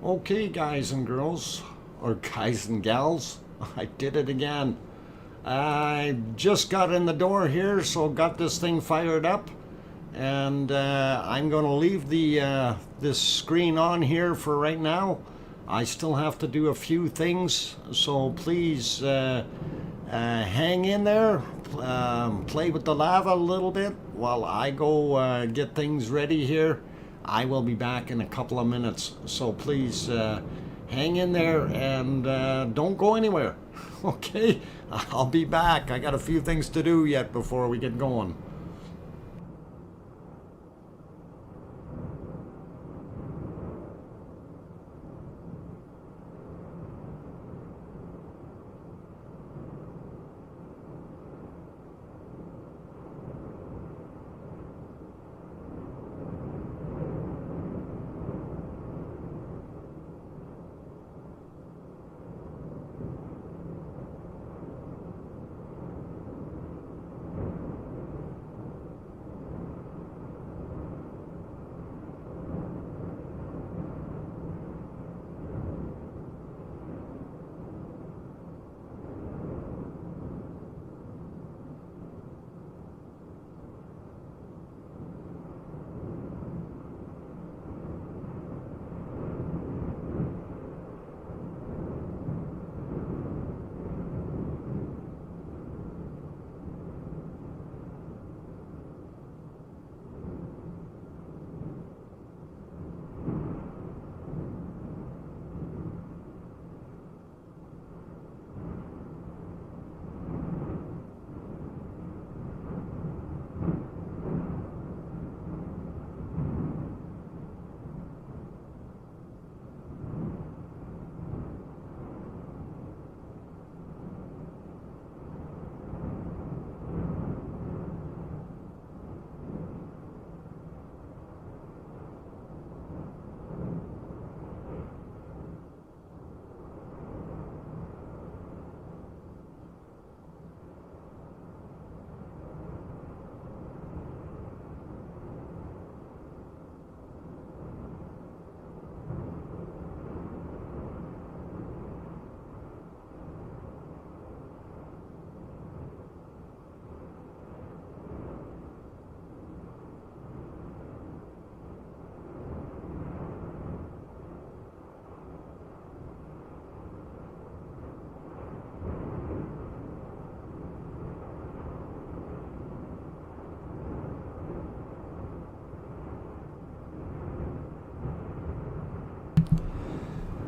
Okay, guys and girls, or guys and gals, I did it again. I just got in the door here, so got this thing fired up, and I'm going to leave the this screen on here for right now. I still have to do a few things, so please hang in there, play with the lava a little bit while I go get things ready here. I will be back in a couple of minutes, so please hang in there and don't go anywhere. Okay, I'll be back. I got a few things to do yet before we get going.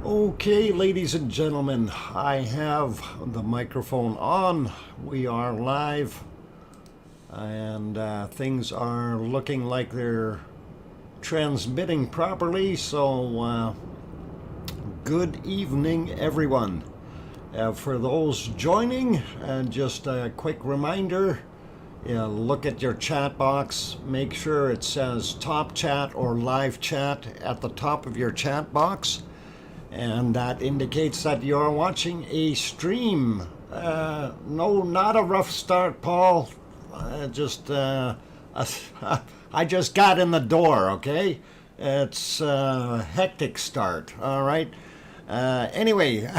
Okay, ladies and gentlemen, I have the microphone on. We are live, and things are looking like they're transmitting properly, so good evening, everyone. For those joining, just a quick reminder, look at your chat box. Make sure it says top chat or live chat at the top of your chat box. And that indicates that you're watching a stream. No, not a rough start, Paul. I just got in the door, okay? It's a hectic start, all right? Anyway,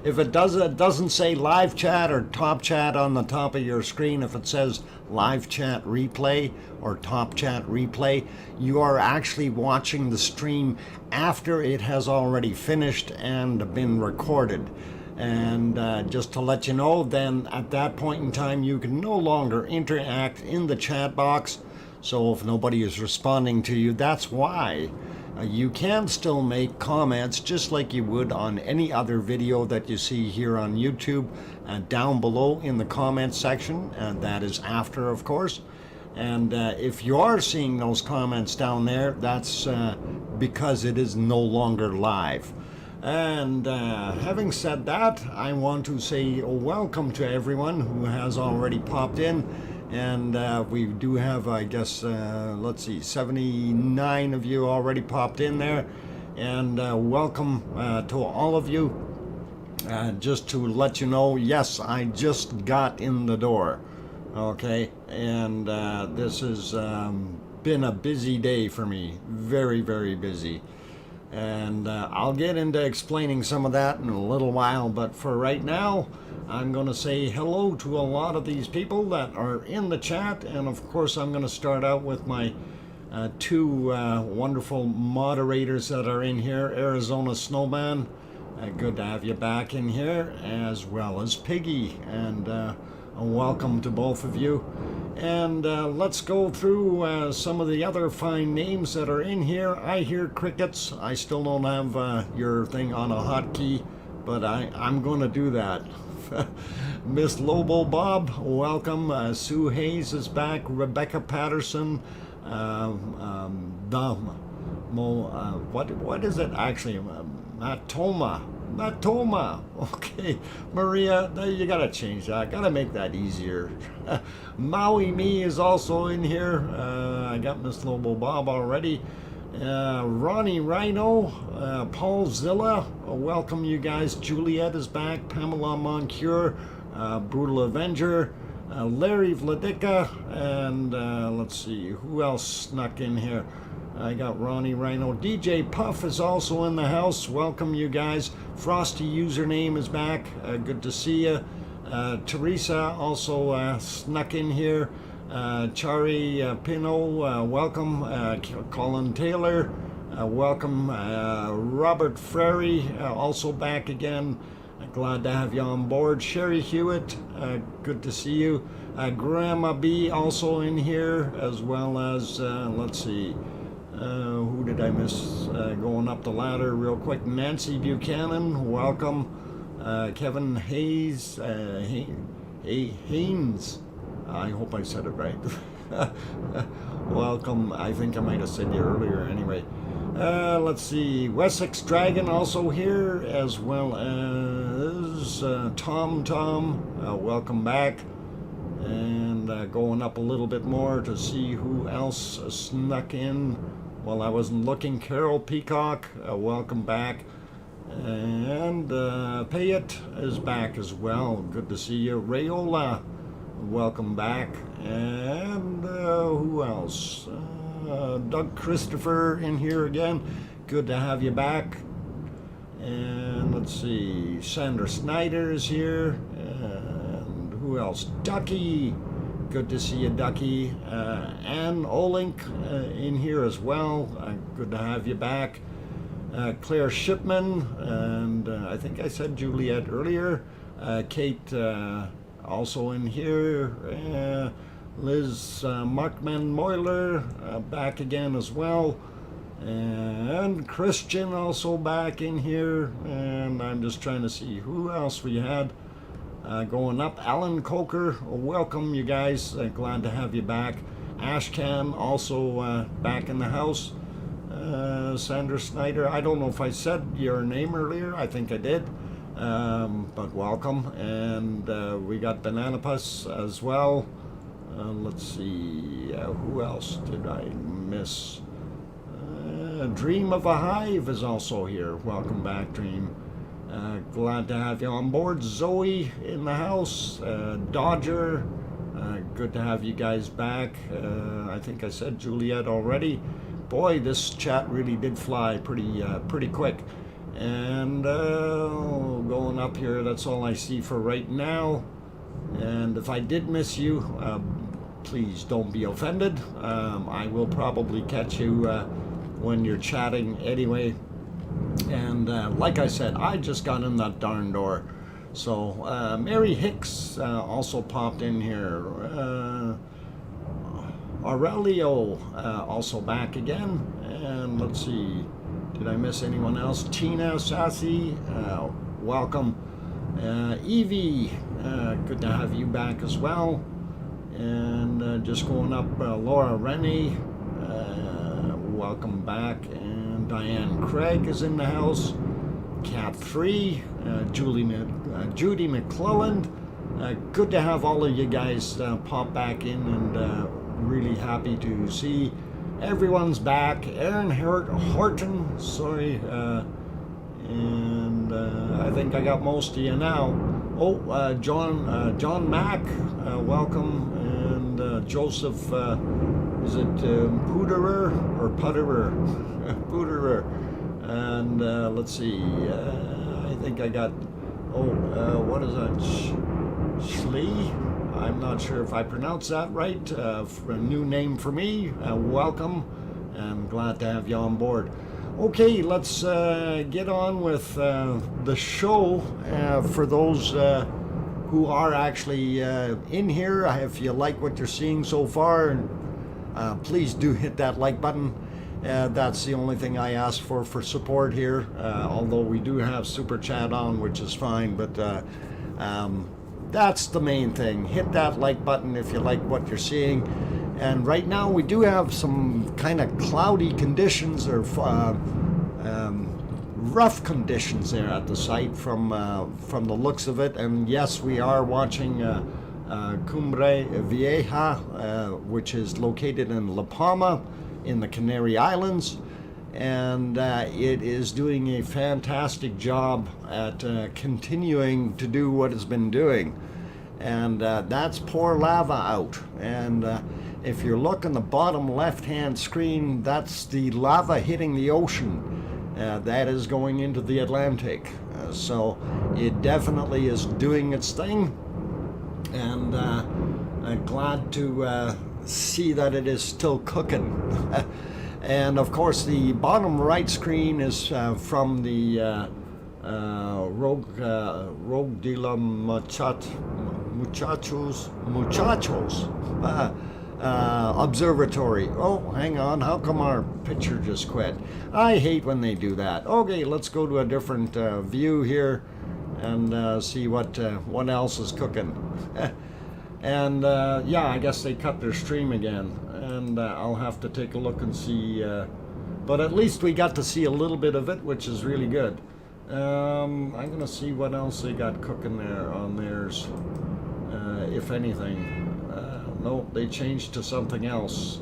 if it doesn't say live chat or top chat on the top of your screen, if it says live chat replay or top chat replay, you are actually watching the stream after it has already finished and been recorded. And just to let you know, then at that point in time you can no longer interact in the chat box. So if nobody is responding to you, that's why. You can still make comments just like you would on any other video that you see here on YouTube, down below in the comment section, and that is after, of course. And if you are seeing those comments down there, that's because it is no longer live. And having said that, I want to say welcome to everyone who has already popped in. And we do have, I guess, let's see, 79 of you already popped in there. And welcome to all of you. Just to let you know, yes, I just got in the door. Okay, and this has been a busy day for me. Very, very busy. And I'll get into explaining some of that in a little while, but for right now, I'm going to say hello to a lot of these people that are in the chat, and of course I'm going to start out with my two wonderful moderators that are in here. Arizona Snowman, good to have you back in here, as well as Piggy, and welcome to both of you. And let's go through some of the other fine names that are in here. I hear crickets. I still don't have your thing on a hotkey, but I'm going to do that. Miss Lobo Bob, welcome. Sue Hayes is back. Rebecca Patterson. What is it actually? Matoma. Okay, Maria, you gotta change that. Gotta make that easier. Maui Me is also in here. I got Miss Lobo Bob already. Ronnie Rhino, Paul Zilla, welcome you guys. Juliet is back. Pamela Moncure, Brutal Avenger, Larry Vladica, and let's see who else snuck in here. I got Ronnie Rhino. DJ Puff is also in the house. Welcome you guys. Frosty username is back. Good to see you. Teresa also snuck in here. Chari Pino, welcome. Colin Taylor, welcome. Robert Frary, also back again. Glad to have you on board. Sherry Hewitt, good to see you. Grandma B also in here, as well as, let's see, who did I miss going up the ladder real quick? Nancy Buchanan, welcome. Kevin Hayes, Haynes, I hope I said it right. Welcome. I think I might have said you earlier anyway. Let's see. Wessex Dragon also here, as well as Tom. Welcome back. And going up a little bit more to see who else snuck in while I wasn't looking. Carol Peacock, welcome back. And Payet is back as well. Good to see you. Rayola, welcome back. And who else? Doug Christopher in here again. Good to have you back. And let's see, Sandra Snyder is here. And who else? Ducky. Good to see you, Ducky. Ann Olink in here as well. Good to have you back. Claire Shipman, and I think I said Juliet earlier. Kate also in here. Liz Markman Moyler back again as well. And Christian also back in here. And I'm just trying to see who else we had going up. Alan Coker, welcome you guys. Glad to have you back. Ashcan also back in the house. Sandra Snyder, I don't know if I said your name earlier. I think I did. But welcome. And we got Banana Puss as well. Let's see, who else did I miss? Dream of a Hive is also here. Welcome back, Dream. Glad to have you on board. Zoe in the house. Dodger, good to have you guys back. I think I said Juliet already. Boy, this chat really did fly pretty quick. And going up here, that's all I see for right now. And if I did miss you, please don't be offended. I will probably catch you when you're chatting anyway. And like I said, I just got in that darn door. So Mary Hicks also popped in here. Aurelio also back again. And let's see, did I miss anyone else? Tina Sassy, welcome. Evie, good to have you back as well. And just going up, Laura Rennie, welcome back. And Diane Craig is in the house. Cat 3, Judy McClelland. Good to have all of you guys pop back in, and really happy to see everyone's back. Aaron Horton, sorry, and I think I got most of you now. Oh, John Mack, welcome, and Joseph, is it Puderer or Putterer? Puderer. And let's see, I think I got, what is that, Schlee? I'm not sure if I pronounced that right. For a new name for me. Welcome. I'm glad to have you on board. Okay, let's get on with the show. For those who are actually in here, if you like what you're seeing so far, please do hit that like button. That's the only thing I ask for support here, although we do have Super Chat on, which is fine, but that's the main thing. Hit that like button if you like what you're seeing. And right now we do have some kind of cloudy conditions, or rough conditions there at the site from the looks of it. And yes, we are watching Cumbre Vieja, which is located in La Palma in the Canary Islands, and it is doing a fantastic job at continuing to do what it's been doing, and that's pour lava out. And if you look on the bottom left hand screen, that's the lava hitting the ocean. That is going into the Atlantic, so it definitely is doing its thing, and I'm glad to see that it is still cooking. And of course the bottom right screen is from the Rogue de la Muchachos Observatory. Oh, hang on, how come our picture just quit? I hate when they do that. Okay, let's go to a different view here and see what else is cooking. And yeah, I guess they cut their stream again, and I'll have to take a look and see, but at least we got to see a little bit of it, which is really good. I'm gonna see what else they got cooking there on theirs, if anything. No, they changed to something else.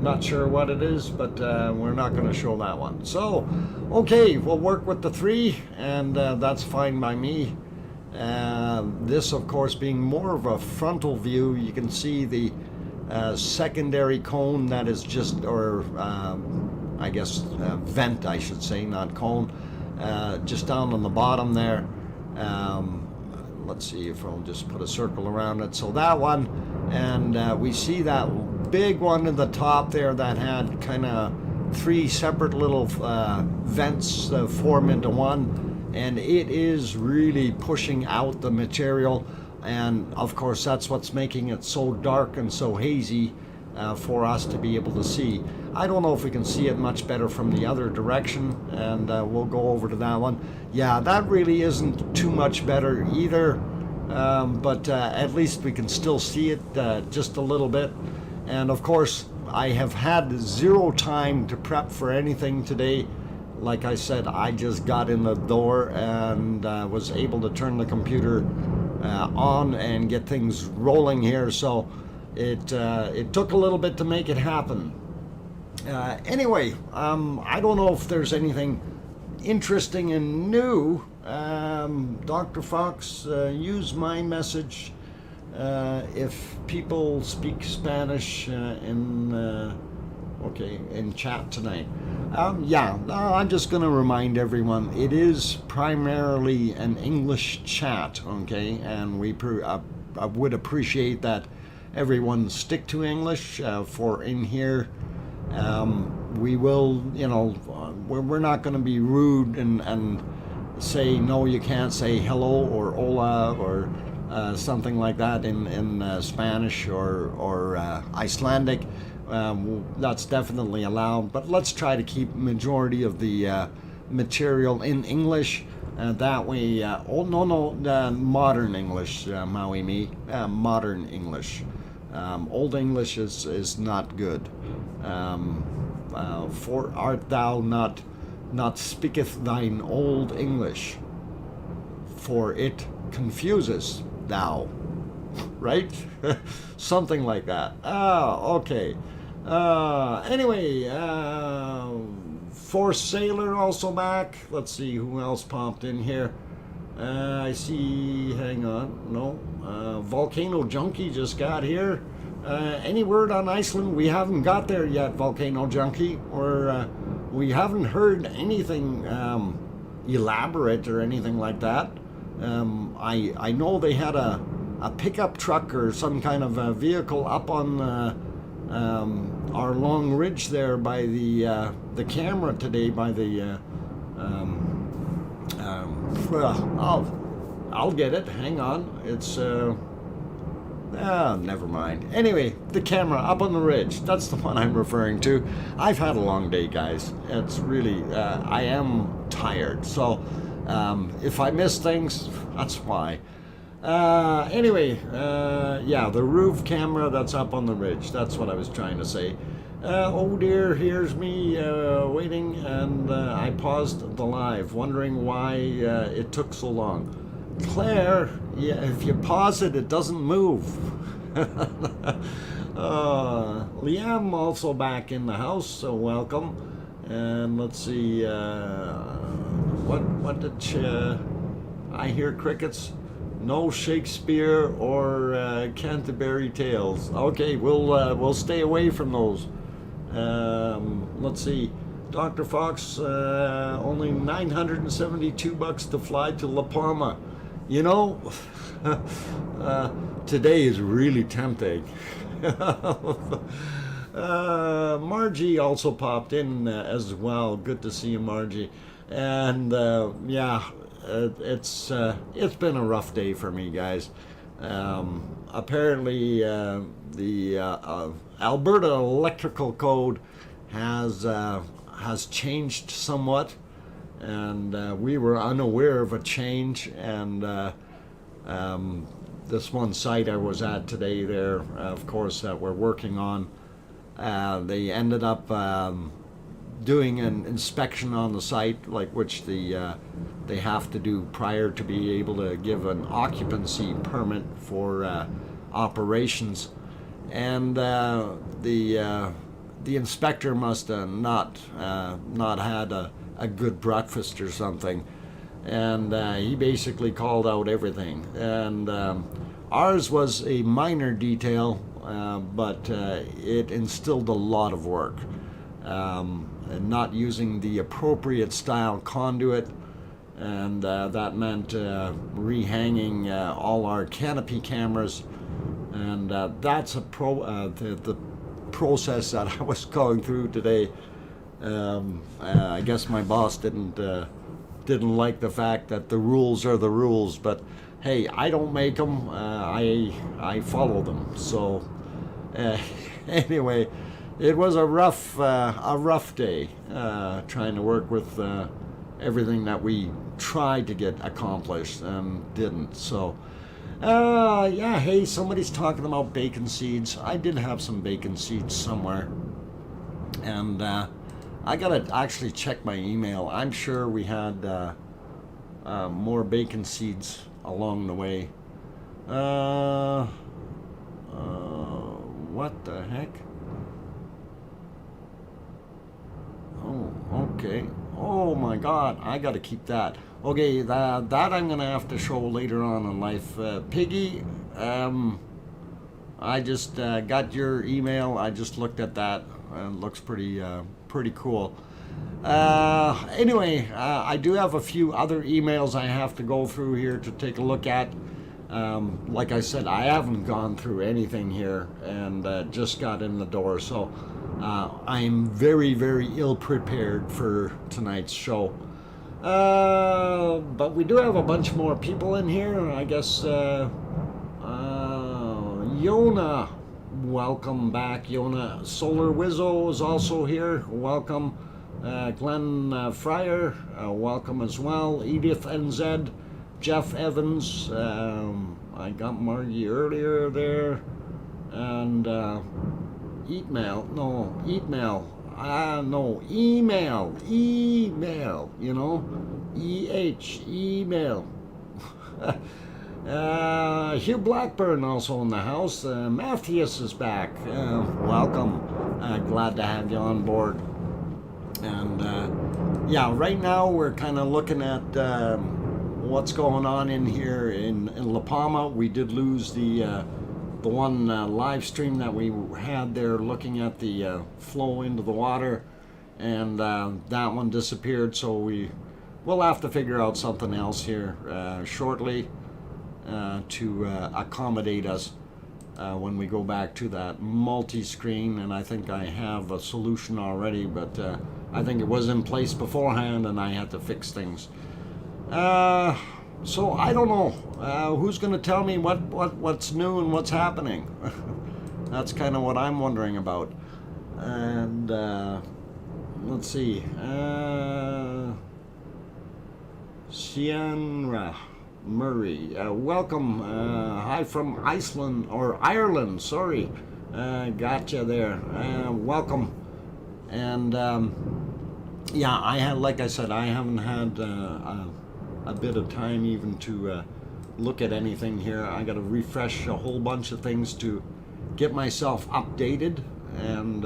Not sure what it is, but we're not going to show that one. So, okay, we'll work with the three, and that's fine by me. This, of course, being more of a frontal view, you can see the secondary cone that is just, or I guess vent, I should say, not cone, just down on the bottom there. Let's see if I'll just put a circle around it. So that one, and we see that big one at the top there that had kind of three separate little vents form into one, and it is really pushing out the material, and of course that's what's making it so dark and so hazy for us to be able to see. I don't know if we can see it much better from the other direction, and we'll go over to that one. Yeah, that really isn't too much better either, but at least we can still see it just a little bit. And of course, I have had zero time to prep for anything today. Like I said, I just got in the door and was able to turn the computer on and get things rolling here, so it took a little bit to make it happen. Anyway, I don't know if there's anything interesting and new. Dr. Fox, use my message if people speak Spanish in chat tonight. Yeah, I'm just going to remind everyone, it is primarily an English chat, okay, and I would appreciate that everyone stick to English for in here. We will, you know, we're not going to be rude and say, no, you can't say hello or hola or something like that in Spanish or Icelandic. That's definitely allowed, but let's try to keep majority of the material in English. That way, modern English, Maui me, modern English. Old English is not good. For art thou not speaketh thine old English, for it confuses thou, right? Something like that. Okay. Anyway, Force Sailor also back. Let's see who else popped in here. I see, hang on, no, Volcano Junkie just got here. Any word on Iceland? We haven't got there yet, Volcano Junkie. we haven't heard anything elaborate or anything like that. I know they had a pickup truck or some kind of a vehicle up on our long ridge there by the camera today, by the I'll get it, hang on, it's never mind. Anyway, the camera up on the ridge, that's the one I'm referring to. I've had a long day, guys. It's really, I am tired, so if I miss things, that's why. Anyway, yeah, the roof camera that's up on the ridge, that's what I was trying to say. Oh dear, here's me waiting, and I paused the live, wondering why it took so long. Claire, yeah, if you pause it, it doesn't move. Liam also back in the house, so welcome. And let's see, what did I hear? Crickets? No Shakespeare or Canterbury Tales. Okay, we'll stay away from those. Let's see. Dr. Fox, only $972 to fly to La Palma. You know, today is really tempting. Margie also popped in as well. Good to see you, Margie. And yeah, it's been a rough day for me, guys. Apparently, the Alberta Electrical Code has changed somewhat, and we were unaware of a change. And this one site I was at today, there, of course, that we're working on, they ended up doing an inspection on the site, like which they have to do prior to be able to give an occupancy permit for operations. And the inspector must have not had a good breakfast or something, and he basically called out everything. And ours was a minor detail, but it instilled a lot of work. And not using the appropriate style conduit, and that meant rehanging all our canopy cameras, and that's the process that I was going through today. I guess my boss didn't like the fact that the rules are the rules, but hey, I don't make them, I follow them. So anyway, it was a rough day trying to work with everything that we tried to get accomplished and didn't. So yeah, hey, somebody's talking about bacon seeds. I did have some bacon seeds somewhere, and I gotta actually check my email. I'm sure we had more bacon seeds along the way. What the heck? Oh, okay. Oh my God, I gotta keep that. Okay, that I'm gonna have to show later on in life. Piggy, I just got your email. I just looked at that, and it looks pretty cool. Anyway, I do have a few other emails I have to go through here to take a look at. Like I said, I haven't gone through anything here, and just got in the door, so I'm very, very ill prepared for tonight's show. But we do have a bunch more people in here. I guess Yona, welcome back, Yona. Solar Wizzo is also here. Welcome. Glenn Fryer, welcome as well. Edith NZ, Jeff Evans. I got Margie earlier there, and email. You know, email. Hugh Blackburn also in the house. Matthias is back. Welcome. Glad to have you on board. And yeah, right now we're kind of looking at what's going on in here in La Palma. We did lose the one live stream that we had there, looking at the flow into the water. and that one disappeared, so we'll have to figure out something else here shortly to accommodate us when we go back to that multi-screen. And I think I have a solution already, but I think it was in place beforehand and I had to fix things. So I don't know who's going to tell me what's new and what's happening. That's kind of what I'm wondering about. And let's see. Sienra Murray, welcome. Hi from Iceland, or Ireland, sorry. Gotcha there. Welcome. And yeah, like I said, I haven't had a bit of time even to look at anything here. I got to refresh a whole bunch of things to get myself updated, and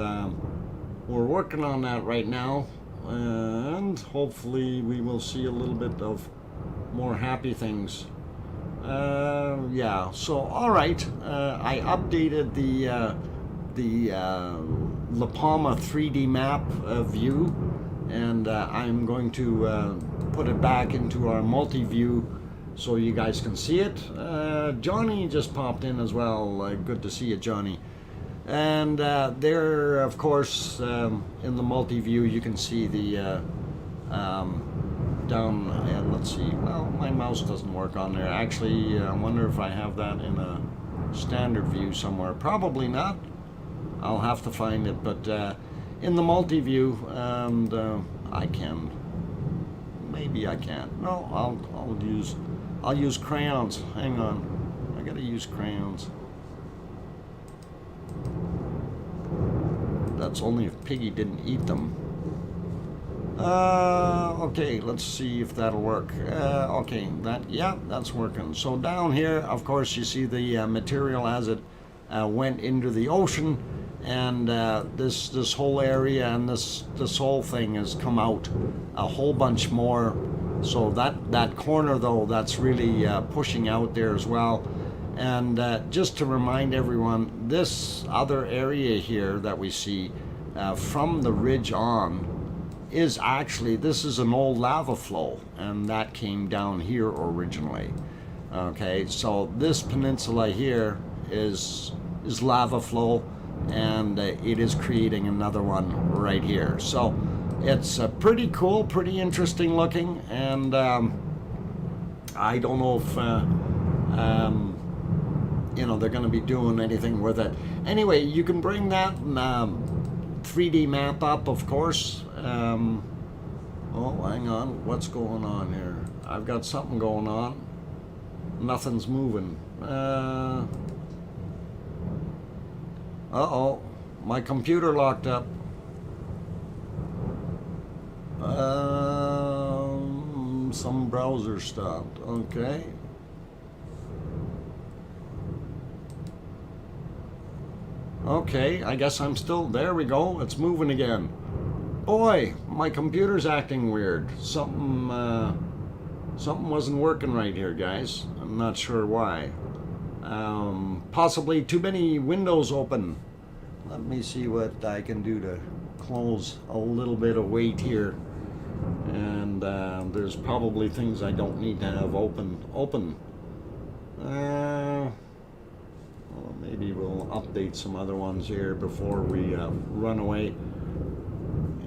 we're working on that right now, and hopefully we will see a little bit of more happy things. Yeah, so all right, I updated the La Palma 3D map view, and I'm going to put it back into our multi-view so you guys can see it. Johnny just popped in as well. Good to see you, Johnny. And there, of course, in the multi-view, you can see the down, and let's see, well, my mouse doesn't work on there. Actually, I wonder if I have that in a standard view somewhere. Probably not. I'll have to find it, but in the multi-view, and I can, maybe I can't. No, I'll use crayons. Hang on, I gotta use crayons. That's only if Piggy didn't eat them. Okay, let's see if that'll work. Okay, yeah, that's working. So down here, of course, you see the material as it went into the ocean, and this whole area and this whole thing has come out a whole bunch more. So that corner, though, that's really pushing out there as well. And just to remind everyone, this other area here that we see from the ridge on is actually, this is an old lava flow, and that came down here originally. Okay, so this peninsula here is lava flow, and it is creating another one right here. So it's pretty cool, pretty interesting looking, and I don't know if you know, they're going to be doing anything with it. Anyway, you can bring that 3D map up, of course. Oh, hang on, what's going on here? I've got something going on. Nothing's moving. Uh-oh, my computer locked up. Some browser stopped. Okay. Okay, I guess I'm still, there we go, it's moving again. Boy, my computer's acting weird. Something wasn't working right here, guys. I'm not sure why. Possibly too many windows open. Let me see what I can do to close a little bit of weight here. And there's probably things I don't need to have open. Well, maybe we'll update some other ones here before we run away.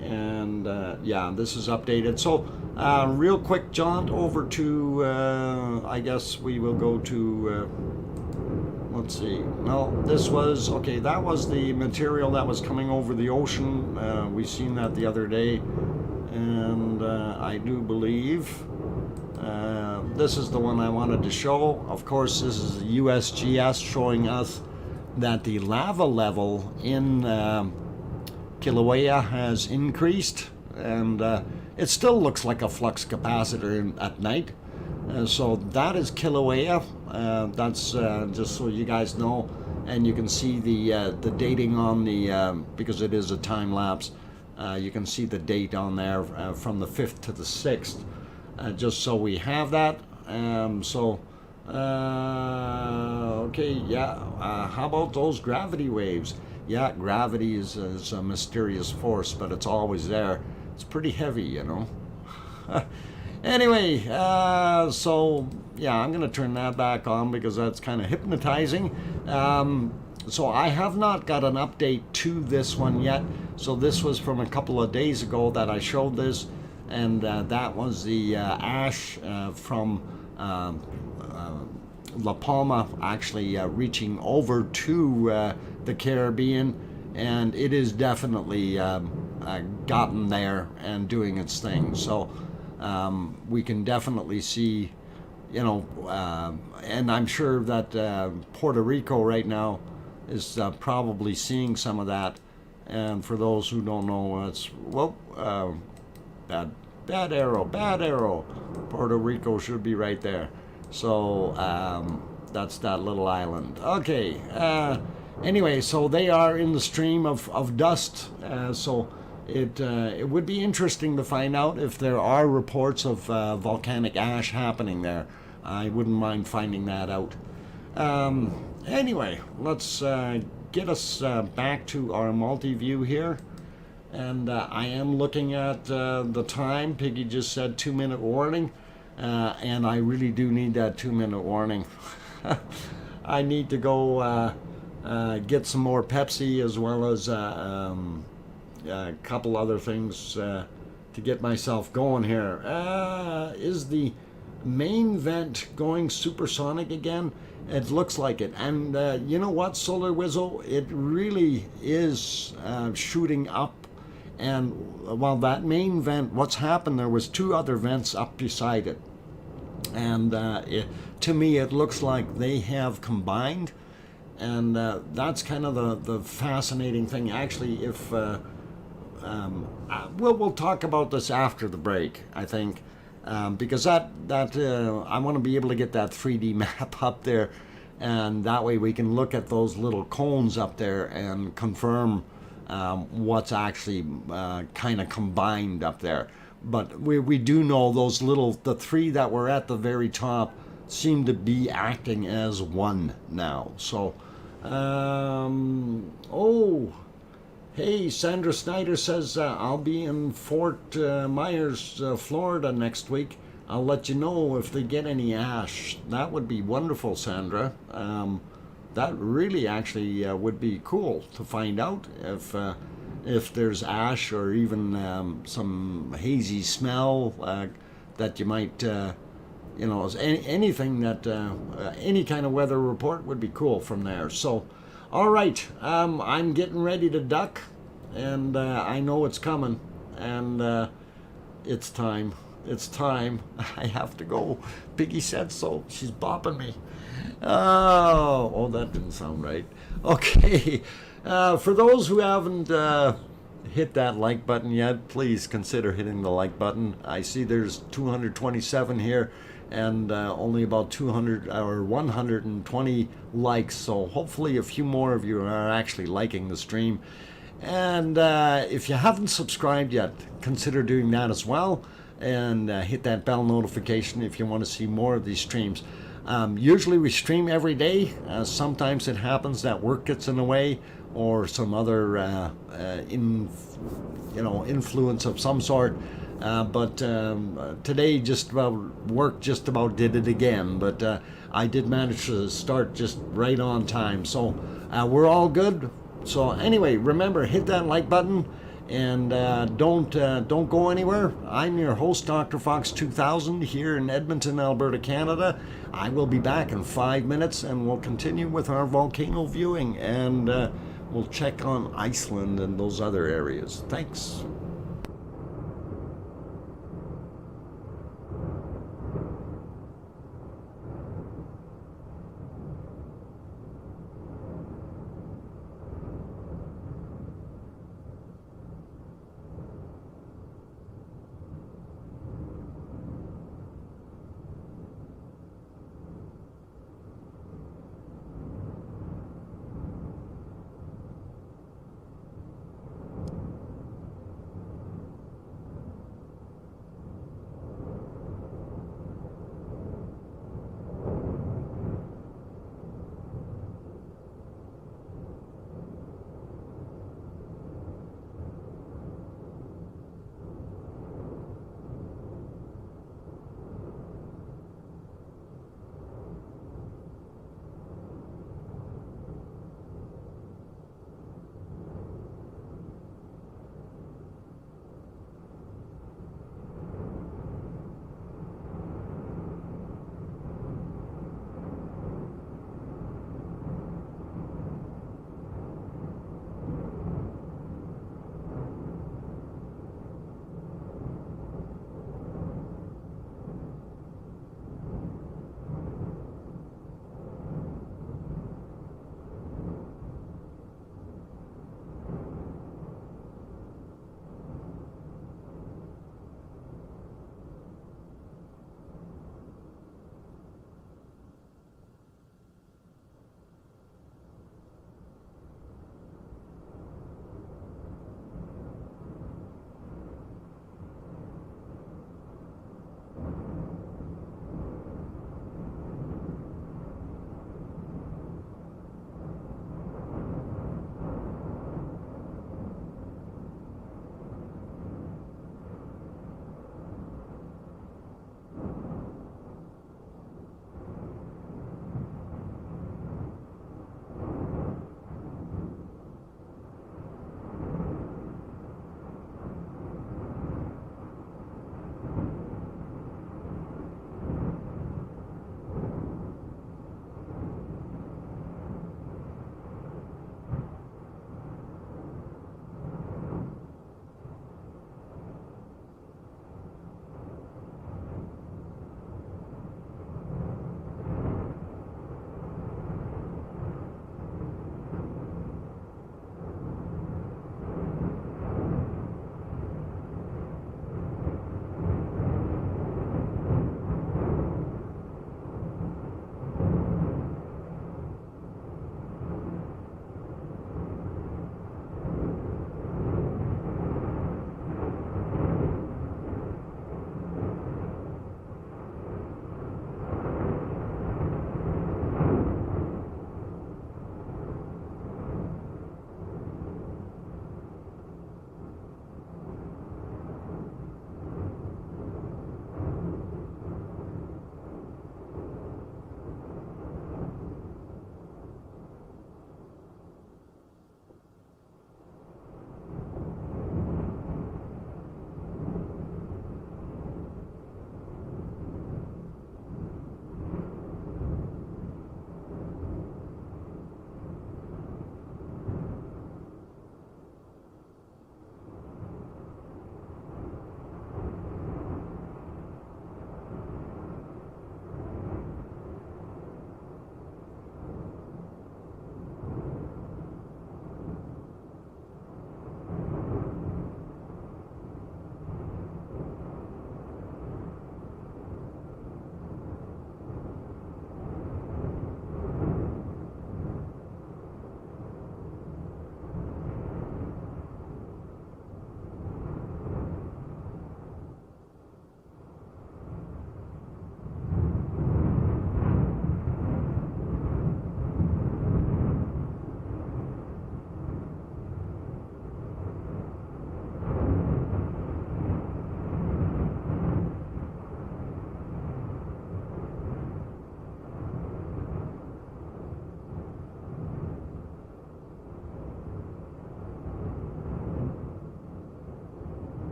And yeah, this is updated. So real quick jaunt over to, I guess we will go to, let's see, no, this was, okay, that was the material that was coming over the ocean. We seen that the other day. And I do believe this is the one I wanted to show. Of course, this is USGS showing us that the lava level in Kilauea has increased, and it still looks like a flux capacitor at night. So that is Kilauea. That's just so you guys know, and you can see the dating on the because it is a time lapse. You can see the date on there from the 5th to the 6th, just so we have that. Okay, yeah, how about those gravity waves? yeah, gravity is a mysterious force, but it's always there. It's pretty heavy, you know. Anyway, so yeah, I'm going to turn that back on because that's kind of hypnotizing. So I have not got an update to this one yet. So this was from a couple of days ago that I showed this, and that was the ash from La Palma actually reaching over to the Caribbean, and it is definitely gotten there and doing its thing. So we can definitely see, you know, and I'm sure that Puerto Rico right now is probably seeing some of that. And for those who don't know, it's, whoa, bad arrow. Puerto Rico should be right there. So that's that little island. Okay. Anyway, so they are in the stream of dust. So it would be interesting to find out if there are reports of volcanic ash happening there. I wouldn't mind finding that out. Anyway, let's get us back to our multi-view here. And I am looking at the time. Piggy just said 2-minute warning. And I really do need that 2-minute warning. I need to go get some more Pepsi, as well as a couple other things to get myself going here. Is the main vent going supersonic again? It looks like it. And you know what, Solar Wizzo? It really is shooting up. And while that main vent, what's happened, there was 2 other vents up beside it. And to me, it looks like they have combined. And that's kind of the fascinating thing. Actually, if we'll talk about this after the break, I think, because that I want to be able to get that 3D map up there, and that way we can look at those little cones up there and confirm what's actually kind of combined up there. But we do know those the 3 that were at the very top seem to be acting as one now. So, oh, hey, Sandra Snyder says, I'll be in Fort Myers, Florida next week. I'll let you know if they get any ash. That would be wonderful, Sandra. That really actually would be cool to find out if there's ash or even some hazy smell that you might, you know, anything that, any kind of weather report would be cool from there. So, all right, I'm getting ready to duck, and I know it's coming, and it's time. It's time. I have to go. Piggy said so. She's bopping me. Oh, that didn't sound right. Okay. For those who haven't hit that like button yet, please consider hitting the like button. I see there's 227 here and only about 200 or 120 likes. So hopefully a few more of you are actually liking the stream. And if you haven't subscribed yet, consider doing that as well. And hit that bell notification if you want to see more of these streams. Usually we stream every day. Sometimes it happens that work gets in the way, or some other influence of some sort. But today work just about did it again. But I did manage to start just right on time. So we're all good. So anyway, remember, hit that like button. And don't go anywhere. I'm your host, DrFox2000, here in Edmonton, Alberta, Canada. I will be back in 5 minutes, and we'll continue with our volcano viewing, and we'll check on Iceland and those other areas. Thanks.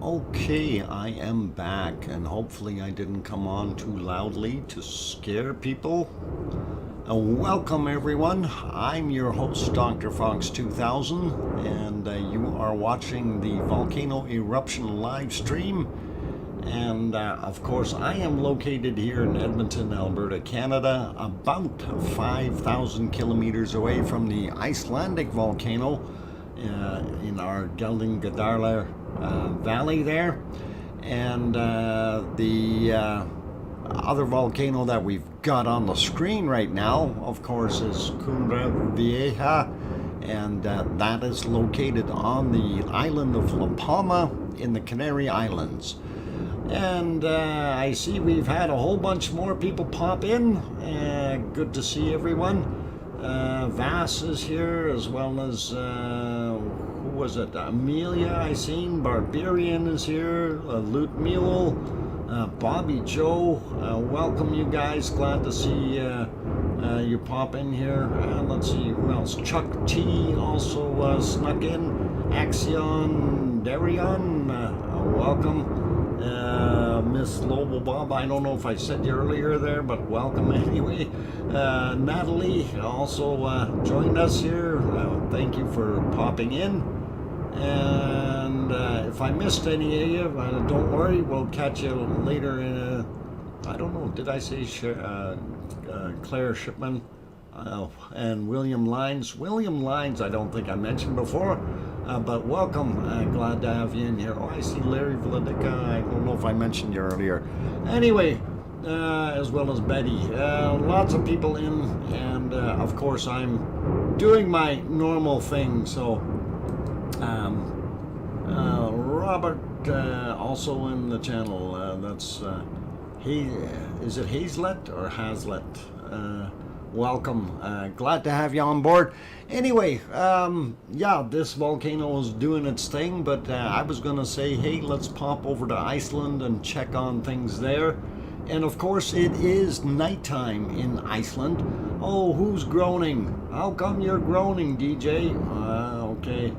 Okay, I am back, and hopefully I didn't come on too loudly to scare people. Welcome everyone, I'm your host DrFox2000, and you are watching the Volcano Eruption live stream. And of course I am located here in Edmonton, Alberta, Canada, about 5,000 kilometers away from the Icelandic volcano in our Geldingadarla valley there. And the other volcano that we've got on the screen right now, of course, is Cumbre Vieja, and that is located on the island of La Palma in the Canary Islands. And I see we've had a whole bunch more people pop in. Good to see everyone. Vass is here, as well as who was it? Amelia, I seen. Barbarian is here. Loot Mule, Bobby Joe. Welcome, you guys. Glad to see you pop in here. Let's see who else. Chuck T also snuck in. Axion Darion, welcome. Miss Lobo Bob, I don't know if I said you earlier there, but welcome anyway. Natalie also joined us here. Thank you for popping in. And if I missed any of you, don't worry, we'll catch you later in I don't know, did I say Claire Shipman and William Lines? William Lines, I don't think I mentioned before. But welcome, glad to have you in here. Oh, I see Larry Vladica, I don't know if I mentioned you earlier. Anyway, as well as Betty. Lots of people in, and of course I'm doing my normal thing, so Robert also in the channel. That's, is it Hazlet or Hazlet? Welcome, glad to have you on board. Anyway, yeah, this volcano is doing its thing, but I was gonna say, hey, let's pop over to Iceland and check on things there. And of course it is nighttime in Iceland. Oh, who's groaning? How come you're groaning, DJ? Okay.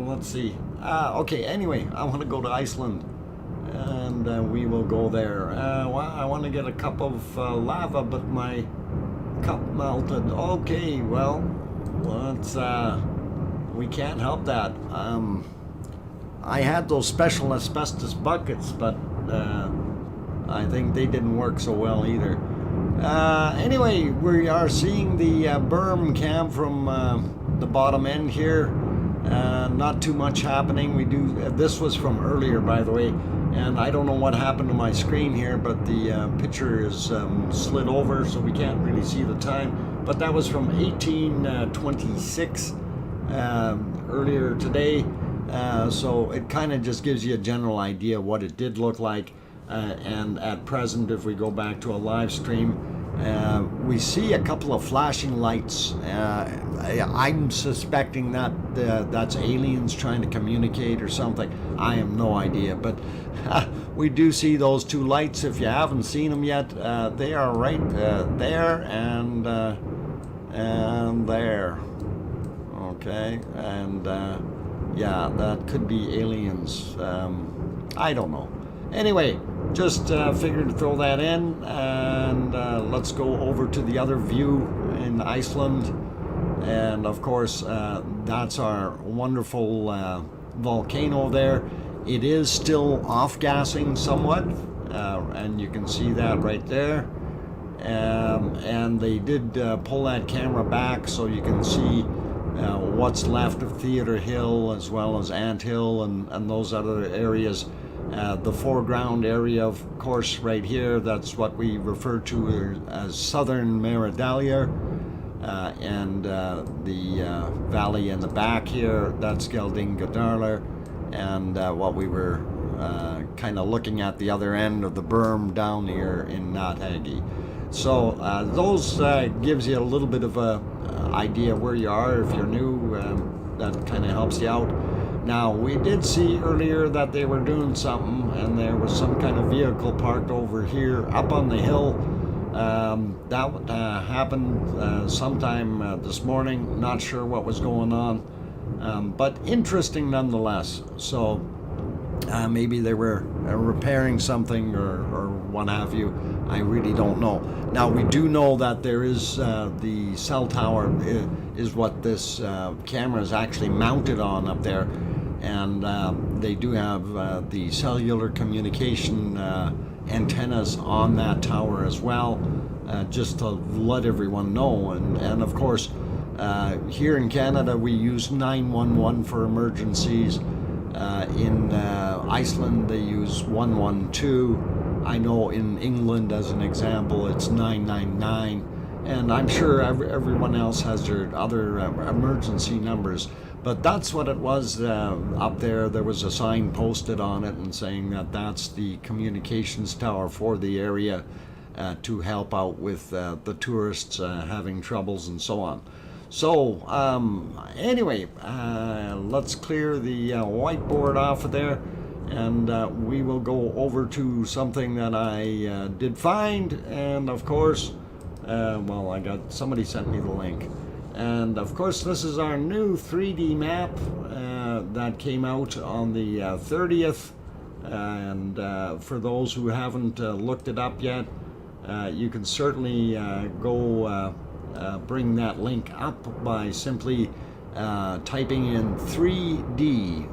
Let's see. Okay, anyway, I want to go to Iceland, and we will go there. Well, I want to get a cup of lava, but my cup melted. Okay, well, let's we can't help that. I had those special asbestos buckets, but I think they didn't work so well either. Anyway, we are seeing the berm cam from the bottom end here. Not too much happening. We do. This was from earlier, by the way, and I don't know what happened to my screen here, but the picture is slid over, so we can't really see the time. But that was from 1826 earlier today, so it kind of just gives you a general idea what it did look like. And at present, if we go back to a live stream, we see a couple of flashing lights. I'm suspecting that that's aliens trying to communicate or something. I have no idea, but we do see those two lights. If you haven't seen them yet, they are right there and there. Okay, and yeah, that could be aliens. I don't know. Anyway, just figured to throw that in, and let's go over to the other view in Iceland. And of course, that's our wonderful volcano there. It is still off-gassing somewhat, and you can see that right there. And they did pull that camera back so you can see what's left of Theater Hill, as well as Ant Hill and those other areas. The foreground area, of course, right here, that's what we refer to as Southern Meridalia, and the valley in the back here, that's Geldingadarla, and what we were kind of looking at the other end of the berm down here in Nathagi. So those gives you a little bit of a idea where you are. If you're new, that kind of helps you out. Now, we did see earlier that they were doing something, and there was some kind of vehicle parked over here up on the hill. That happened sometime this morning. Not sure what was going on. but interesting nonetheless. So maybe they were repairing something or what have you. I really don't know. Now we do know that there is the cell tower is what this camera is actually mounted on up there, and they do have the cellular communication antennas on that tower as well, just to let everyone know. And of course, here in Canada we use 911 for emergencies. In Iceland they use 112. I know in England, as an example, it's 999, and I'm sure everyone else has their other emergency numbers. But that's what it was up there. There was a sign posted on it and saying that that's the communications tower for the area to help out with the tourists having troubles and so on. So anyway, let's clear the whiteboard off of there, and we will go over to something that I did find. And of course, well, somebody sent me the link, and of course this is our new 3D map that came out on the 30th. And for those who haven't looked it up yet, you can certainly go bring that link up by simply typing in 3D,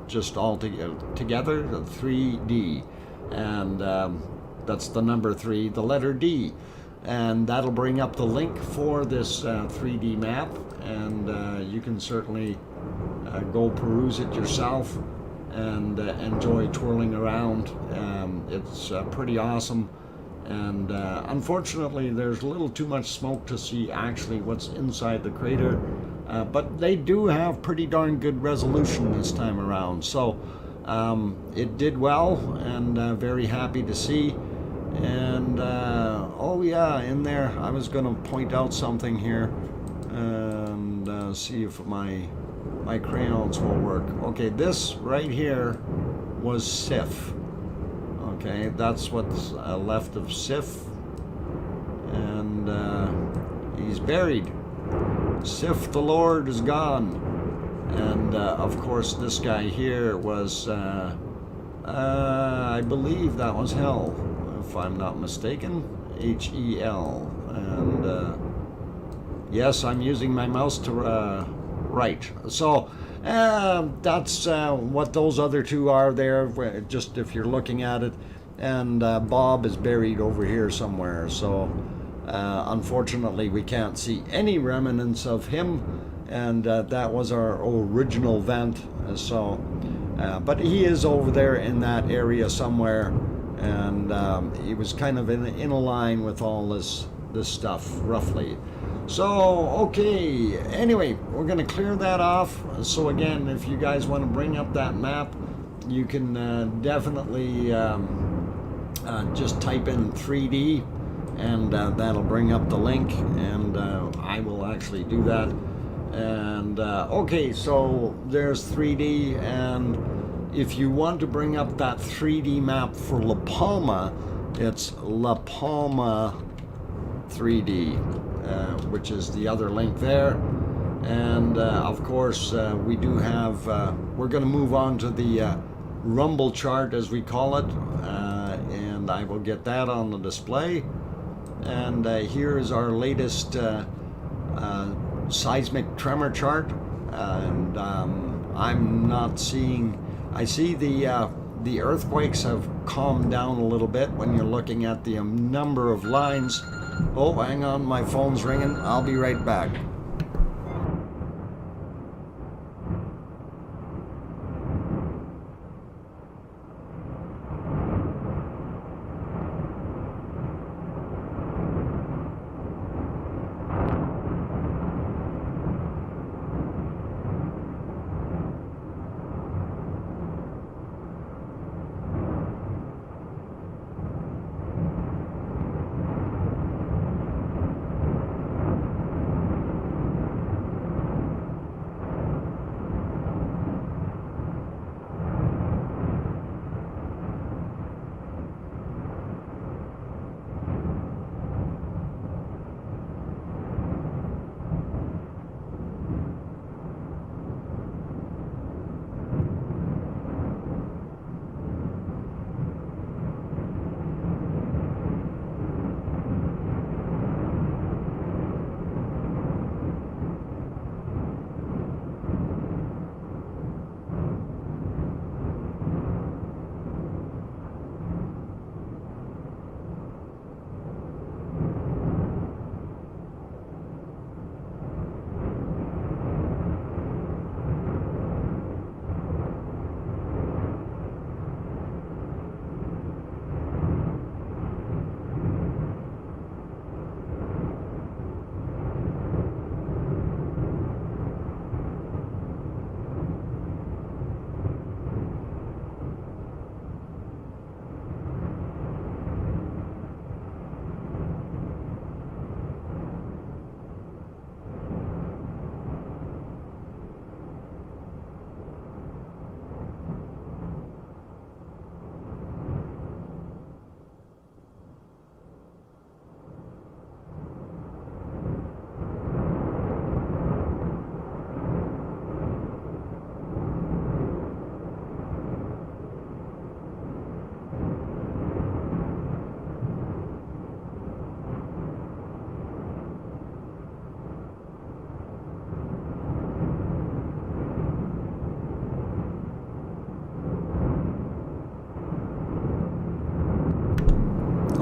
just all together, 3D, and that's the number 3, the letter D, and that'll bring up the link for this 3D map, and you can certainly go peruse it yourself and enjoy twirling around. It's pretty awesome. And unfortunately there's a little too much smoke to see actually what's inside the crater, but they do have pretty darn good resolution this time around. So it did well, and very happy to see. And oh yeah, in there I was going to point out something here and see if my crayons will work. Okay, this right here was Sif. Okay, that's what's left of Sif, and he's buried. Sif the Lord is gone, and of course this guy here was, I believe that was Hell, if I'm not mistaken, H-E-L, and yes, I'm using my mouse to write. So that's what those other two are there, just if you're looking at it. And Bob is buried over here somewhere, so unfortunately we can't see any remnants of him, and that was our original vent. So but he is over there in that area somewhere, and he was kind of in a line with all this stuff roughly. So okay, anyway, we're going to clear that off. So again, if you guys want to bring up that map, you can definitely just type in 3D, and that'll bring up the link, and I will actually do that. And okay, so there's 3D, and if you want to bring up that 3D map for La Palma, it's La Palma 3D, which is the other link there. And of course we do have, we're going to move on to the rumble chart, as we call it, and I will get that on the display. And here is our latest seismic tremor chart, and I'm not seeing, I see the earthquakes have calmed down a little bit when you're looking at the number of lines. Oh, hang on, my phone's ringing. I'll be right back.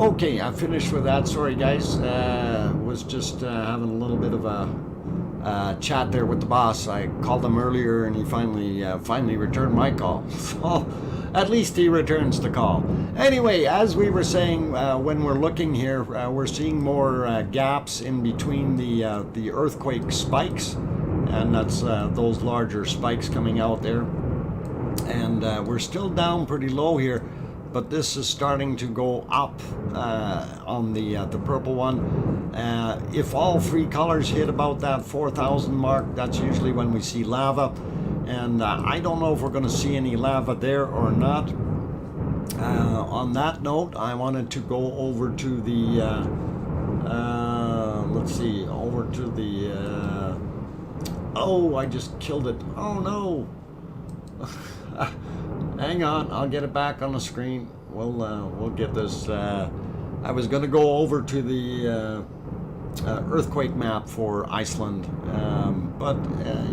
Okay, I finished with that. Sorry, guys. Was just having a little bit of a chat there with the boss. I called him earlier, and he finally returned my call. So at least he returns the call. Anyway, as we were saying, when we're looking here, we're seeing more gaps in between the earthquake spikes, and that's those larger spikes coming out there. And we're still down pretty low here, but this is starting to go up on the purple one. If all three colors hit about that 4,000 mark, that's usually when we see lava. And I don't know if we're going to see any lava there or not. On that note, I wanted to go over to the, let's see, over to the, oh, I just killed it. Oh no. Hang on, I'll get it back on the screen. We'll get this. I was going to go over to the earthquake map for Iceland, but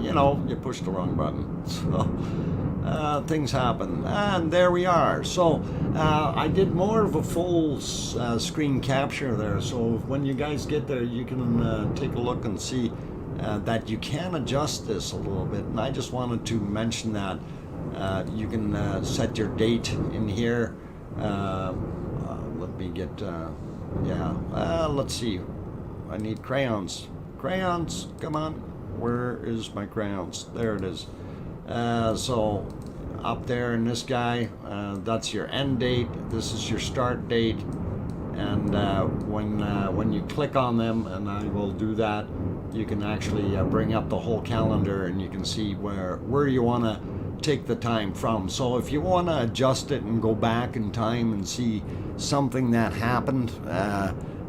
you know, you pushed the wrong button, so things happen, and there we are. So I did more of a full screen capture there, so when you guys get there, you can take a look and see that you can adjust this a little bit. And I just wanted to mention that you can set your date in here. Let me get let's see. I need crayons. Crayons, come on. Where is my crayons? There it is. So up there in this guy, that's your end date. This is your start date. And when you click on them, and I will do that, you can actually bring up the whole calendar, and you can see where you want to take the time from. So if you want to adjust it and go back in time and see something that happened,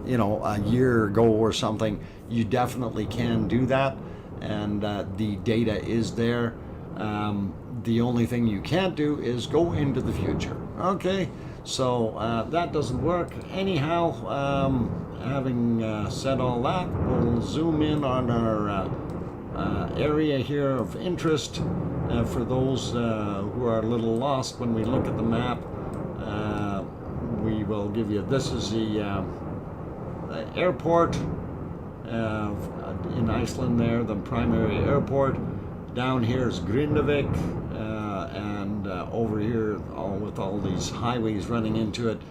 you know, a year ago or something, you definitely can do that, and the data is there. The only thing you can't do is go into the future. Okay, so that doesn't work. Anyhow, having said all that, we'll zoom in on our area here of interest. For those who are a little lost when we look at the map, we will give you, this is the airport in Iceland there, the primary airport. Down here is Grindavik, and over here, with all these highways running into it,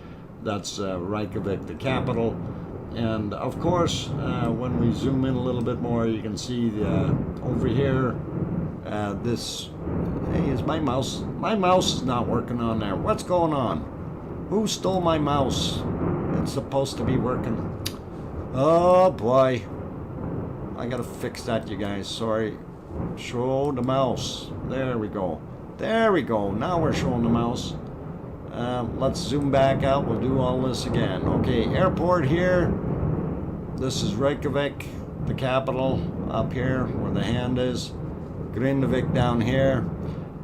that's Reykjavik, the capital. And of course, when we zoom in a little bit more, you can see over here, this, hey, is my mouse is not working on there. What's going on? Who stole my mouse? It's supposed to be working. Oh boy, I gotta fix that, you guys. Sorry. Show the mouse. There we go. There we go. Now we're showing the mouse. Let's zoom back out. We'll do all this again. Okay, airport here. This is Reykjavik, the capital, up here where the hand is. Grindavik down here.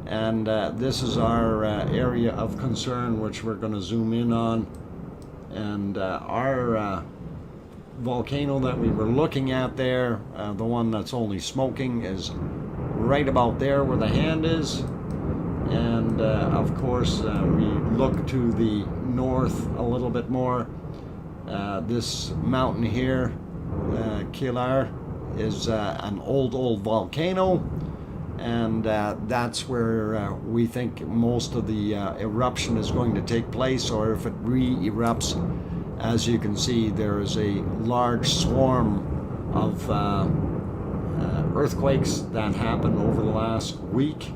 And this is our area of concern, which we're going to zoom in on. And our volcano that we were looking at there, the one that's only smoking, is right about there where the hand is. And of course, we look to the north a little bit more. This mountain here, Kilar, is an old volcano, and that's where we think most of the eruption is going to take place, or if it re-erupts. As you can see, there is a large swarm of earthquakes that happened over the last week,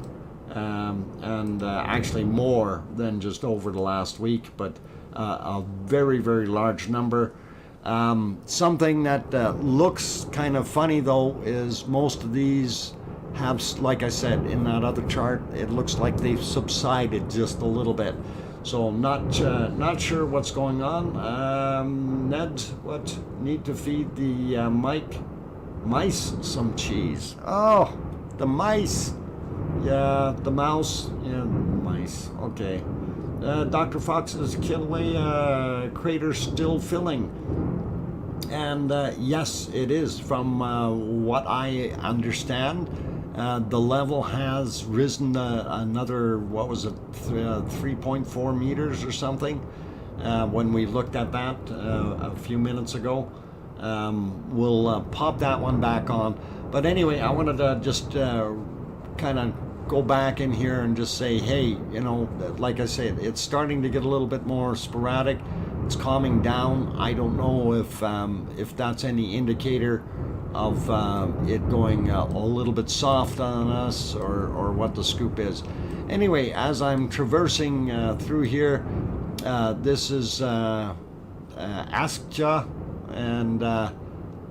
and actually more than just over the last week, but a very, very large number. Something that looks kind of funny though is most of these have, like I said in that other chart, it looks like they've subsided just a little bit. So not sure what's going on. Ned, what? Need to feed the mice some cheese. Oh, the mice. Yeah, the mouse. Yeah, mice. Okay. Dr. Fox's Kilauea crater still filling. And yes, it is. From what I understand, the level has risen another, what was it, 3.4 meters or something. when we looked at that a few minutes ago. We'll pop that one back on. But anyway, I wanted to just kind of go back in here and just say, hey, you know, like I said, it's starting to get a little bit more sporadic. It's calming down. I don't know if that's any indicator of it going a little bit soft on us, or what the scoop is. Anyway, as I'm traversing through here, this is Askja, and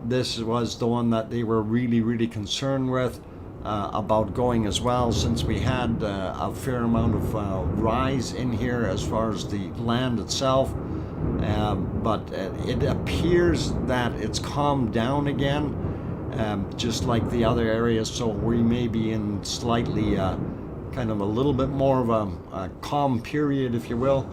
this was the one that they were really concerned with about going as well, since we had a fair amount of rise in here as far as the land itself. But it appears that it's calmed down again, just like the other areas, so we may be in slightly kind of a little bit more of a calm period, if you will.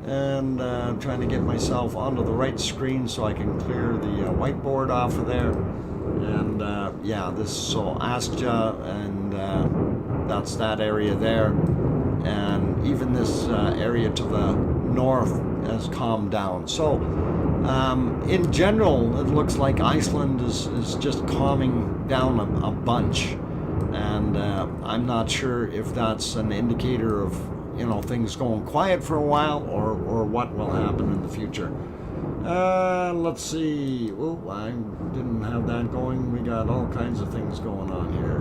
And trying to get myself onto the right screen so I can clear the whiteboard off of there. And yeah, this is so Askja, and that's that area there. And even this area to the north has calmed down. So in general, it looks like Iceland is just calming down a bunch. And I'm not sure if that's an indicator of, you know, things going quiet for a while, or what will happen in the future. Let's see. Oh, I didn't have that going. We got all kinds of things going on here.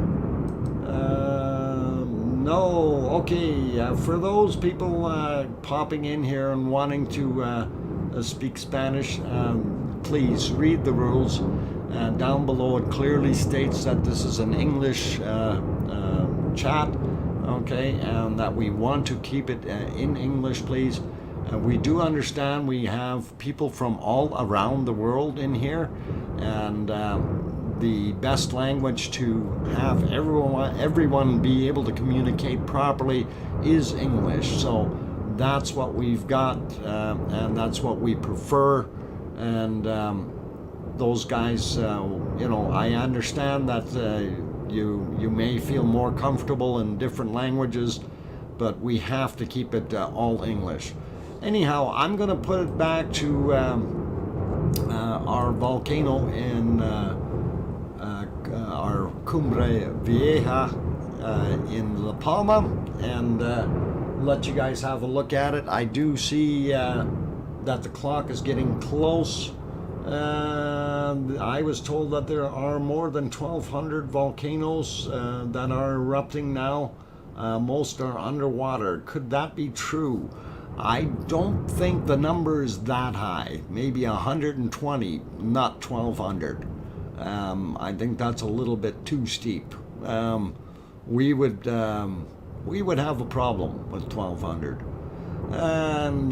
No, okay. For those people popping in here and wanting to speak Spanish, please read the rules. Down below it clearly states that this is an English chat. Okay, and that we want to keep it in English, please. We do understand we have people from all around the world in here, and the best language to have everyone be able to communicate properly is English. So that's what we've got, and that's what we prefer. And those guys, you know, I understand that you may feel more comfortable in different languages, but we have to keep it all English. Anyhow, I'm going to put it back to our volcano in our Cumbre Vieja in La Palma, and let you guys have a look at it. I do see that the clock is getting close. I was told that there are more than 1,200 volcanoes that are erupting now. Most are underwater. Could that be true? I don't think the number is that high. Maybe 120, not 1,200. I think that's a little bit too steep. We would have a problem with 1,200. And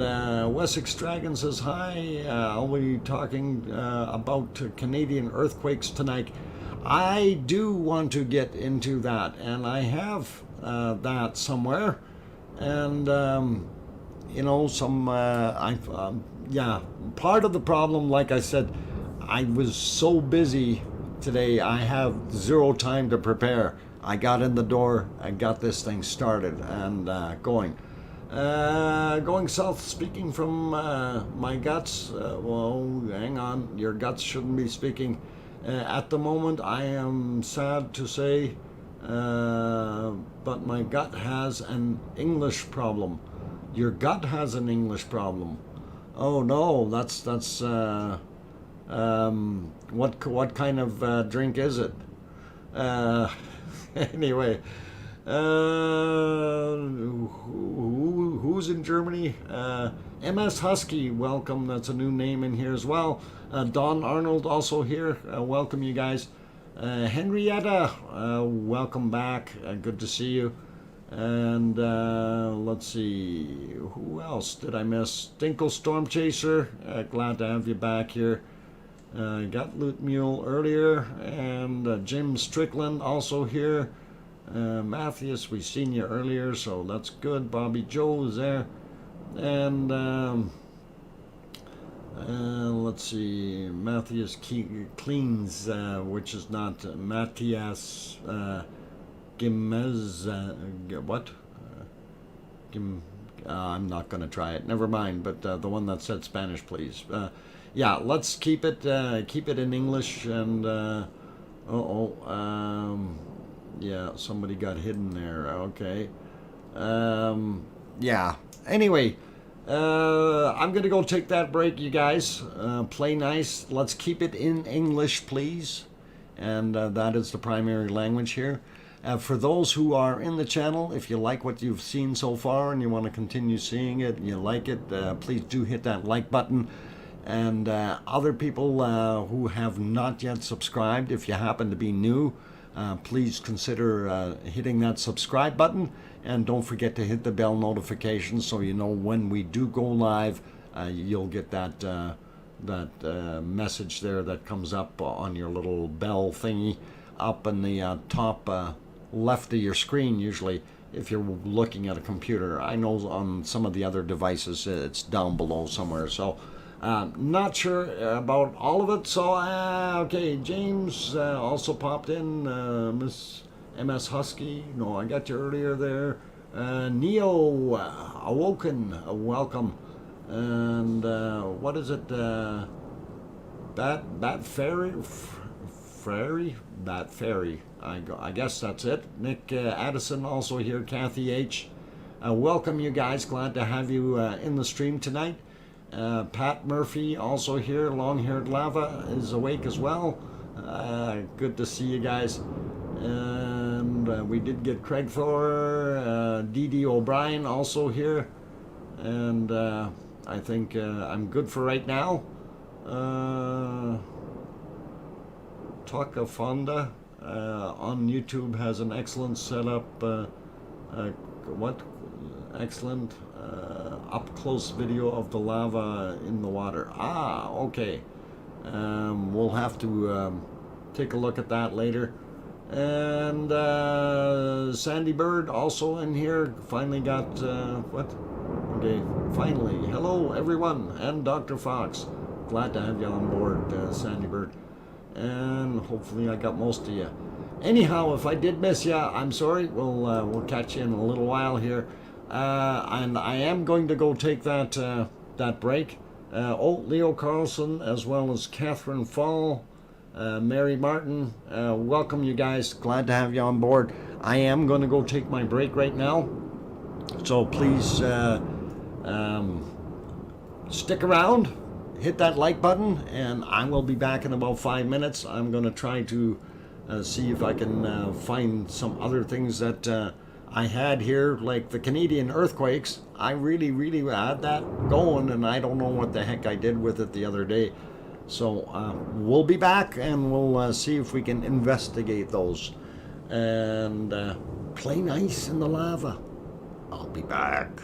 Wessex Dragon says, hi, I'll be talking about Canadian earthquakes tonight. I do want to get into that, and I have that somewhere. And, you know, yeah, part of the problem, like I said, I was so busy today, I have zero time to prepare. I got in the door, I got this thing started and going. Going south, speaking from my guts. Well, hang on, your guts shouldn't be speaking. At the moment, I am sad to say, but my gut has an English problem. Your gut has an English problem. Oh no, that's what kind of drink is it? Anyway. Who's in Germany? MS Husky, welcome. That's a new name in here as well. Don Arnold also here. Welcome, you guys. Henrietta, welcome back. Good to see you. And let's see, who else did I miss? Dinkle Storm Chaser, glad to have you back here. Got Loot Mule earlier, and Jim Strickland also here. Matthias, we've seen you earlier, so that's good. Bobby Joe is there. And let's see, Matthias Cleans, which is not Matthias Gimez, what? I'm not going to try it. Never mind. But the one that said Spanish, please. Yeah, let's keep it in English. And yeah, somebody got hidden there. Okay. Yeah. Anyway, I'm gonna go take that break, you guys. Play nice. Let's keep it in English, please. And that is the primary language here. For those who are in the channel, if you like what you've seen so far and you want to continue seeing it and you like it, please do hit that like button. And other people who have not yet subscribed, if you happen to be new, please consider hitting that subscribe button. And don't forget to hit the bell notification so you know when we do go live. You'll get that message there that comes up on your little bell thingy up in the top left of your screen, usually if you're looking at a computer. I know on some of the other devices it's down below somewhere, so not sure about all of it. So okay, James also popped in. Miss MS Husky, no, I got you earlier there. Neo Awoken, welcome. And what is it? Bat Fairy. I guess that's it. Nick Addison also here. Kathy H. Welcome, you guys. Glad to have you in the stream tonight. Pat Murphy also here. Long-haired lava is awake as well. Good to see you guys. And we did get Craig Thor, Dee O'Brien also here. And I think I'm good for right now. Taka Fonda on YouTube has an excellent setup. Excellent up close video of the lava in the water. Ah, okay. We'll have to take a look at that later. And Sandy Bird also in here. Finally got what? Okay, finally. Hello everyone, and Dr. Fox. Glad to have you on board, Sandy Bird. And hopefully I got most of you. Anyhow, if I did miss you, I'm sorry. We'll catch you in a little while here. And I am going to go take that break. Leo Carlson, as well as Catherine Fall. Mary Martin, welcome you guys. Glad to have you on board. I am going to go take my break right now, so please stick around, hit that like button, and I will be back in about 5 minutes. I'm going to try to see if I can find some other things that I had here, like the Canadian earthquakes. I really had that going, and I don't know what the heck I did with it the other day. So we'll be back, and we'll see if we can investigate those and play nice in the lava. I'll be back.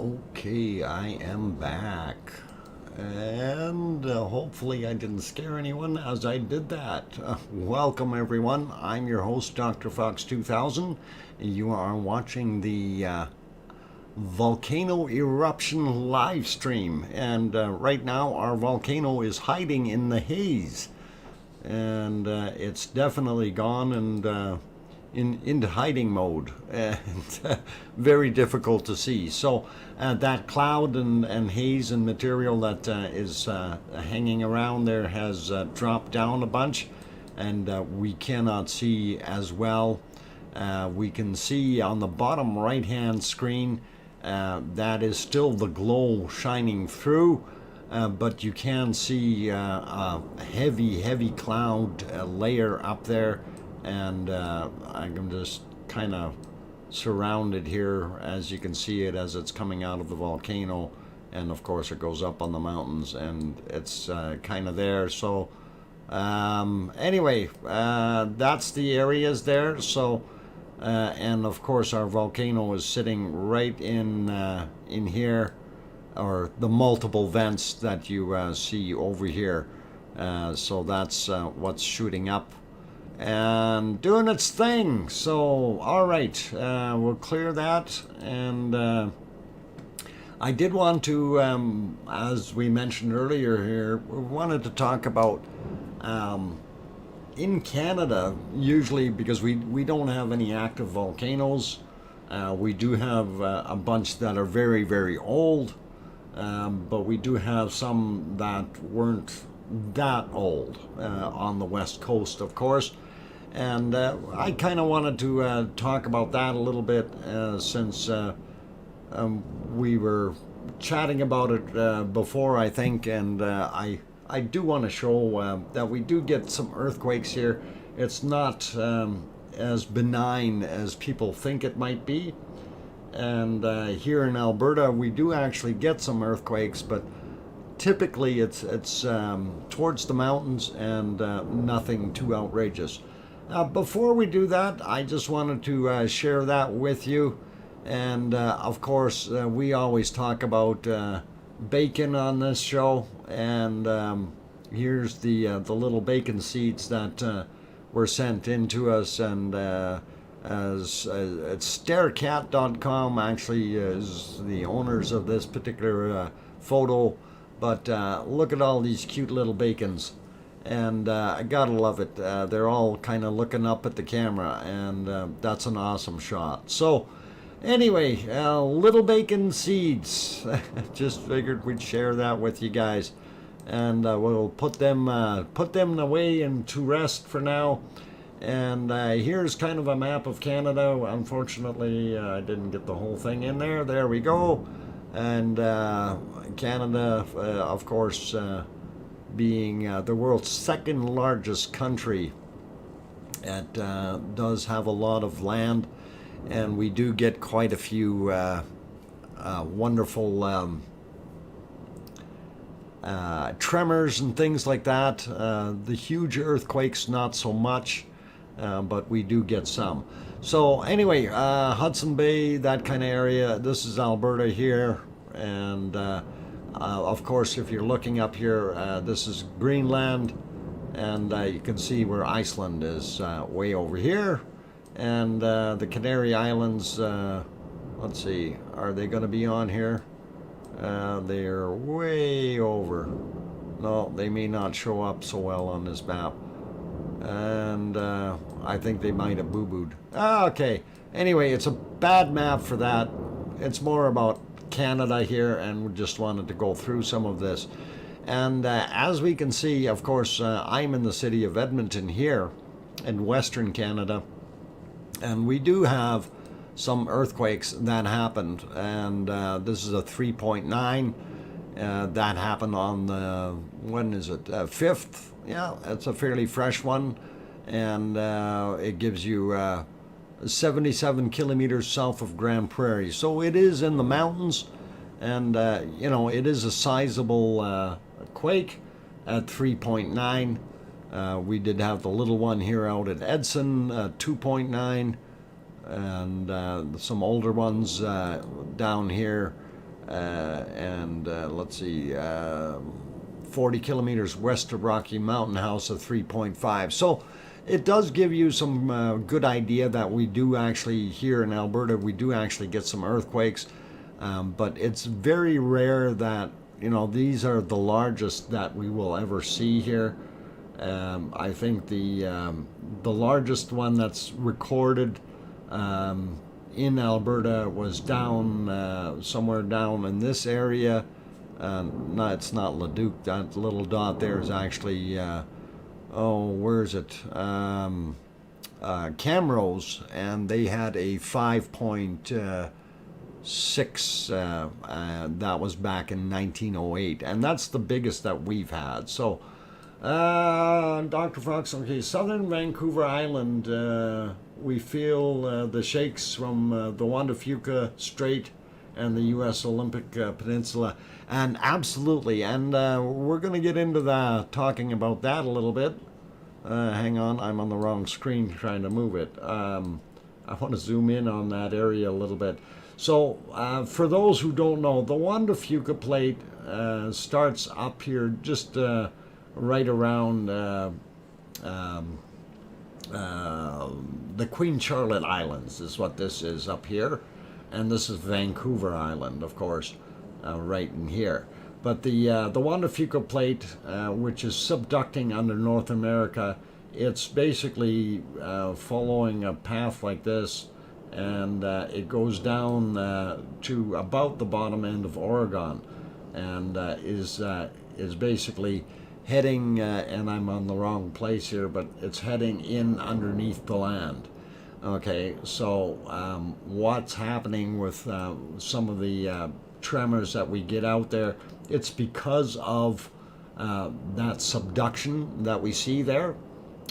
Okay, I am back. And hopefully I didn't scare anyone as I did that. Welcome everyone. I'm your host, DrFox2000. You are watching the Volcano Eruption live stream. And right now our volcano is hiding in the haze. And it's definitely gone and into hiding mode, and very difficult to see. So that cloud and haze and material that is hanging around there has dropped down a bunch, and we cannot see as well. We can see on the bottom right hand screen that is still the glow shining through, but you can see a heavy cloud layer up there. And I'm just kind of surrounded here, as you can see it as it's coming out of the volcano, and of course it goes up on the mountains and it's kind of there. So anyway, that's the areas there. So and of course our volcano is sitting right in here, or the multiple vents that you see over here. So that's what's shooting up and doing its thing. So all right, we'll clear that. And I did want to, as we mentioned earlier here, we wanted to talk about in Canada, usually because we don't have any active volcanoes. We do have a bunch that are very old, but we do have some that weren't that old on the west coast, of course. And I kind of wanted to talk about that a little bit, since we were chatting about it before, I think, and I do want to show that we do get some earthquakes here. It's not as benign as people think it might be. And here in Alberta, we do actually get some earthquakes, but typically it's towards the mountains and nothing too outrageous. Before we do that, I just wanted to share that with you. And of course, we always talk about bacon on this show. And here's the little bacon seeds that were sent in to us. And as it's starecat.com actually is the owners of this particular photo. But look at all these cute little bacons. And I gotta love it. They're all kind of looking up at the camera, and that's an awesome shot. So anyway, little bacon seeds. Just figured we'd share that with you guys, and we'll put them away and to rest for now. And here's kind of a map of Canada. Unfortunately, I didn't get the whole thing in there. There we go. And Canada, of course, being the world's second largest country, it does have a lot of land, and we do get quite a few wonderful tremors and things like that. The huge earthquakes, not so much, but we do get some. So anyway, Hudson Bay, that kind of area. This is Alberta here, and of course, if you're looking up here, this is Greenland, and you can see where Iceland is way over here. And the Canary Islands, let's see, are they going to be on here? They're way over. No, they may not show up so well on this map. And I think they might have boo-booed. Okay, anyway, it's a bad map for that. It's more about Canada here, and we just wanted to go through some of this. And as we can see, of course, I'm in the city of Edmonton here in Western Canada, and we do have some earthquakes that happened. And this is a 3.9 that happened on the, when is it, 5th? Yeah, it's a fairly fresh one, and it gives you 77 kilometers south of Grand Prairie. So it is in the mountains, and you know, it is a sizable quake at 3.9. We did have the little one here out at Edson, 2.9, and some older ones down here and let's see, 40 kilometers west of Rocky Mountain House of 3.5. So it does give you some good idea that we do actually, here in Alberta, we do actually get some earthquakes, but it's very rare that, you know, these are the largest that we will ever see here. I think the largest one that's recorded in Alberta was down somewhere down in this area. No, it's not Leduc. That little dot there is actually where is it? Camrose, and they had a 5.6. That was back in 1908, and that's the biggest that we've had. So, Dr. Fox, okay, southern Vancouver Island, we feel the shakes from the Juan de Fuca Strait and the U.S. Olympic Peninsula, and absolutely, and we're going to get into that, talking about that a little bit. Hang on, I'm on the wrong screen trying to move it. I want to zoom in on that area a little bit. So, for those who don't know, the Juan de Fuca Plate starts up here just right around the Queen Charlotte Islands is what this is up here. And this is Vancouver Island, of course, right in here. But the Juan de Fuca Plate, which is subducting under North America, it's basically following a path like this, and it goes down to about the bottom end of Oregon, and is basically heading, and I'm on the wrong place here, but it's heading in underneath the land. Okay, so what's happening with some of the tremors that we get out there, it's because of that subduction that we see there.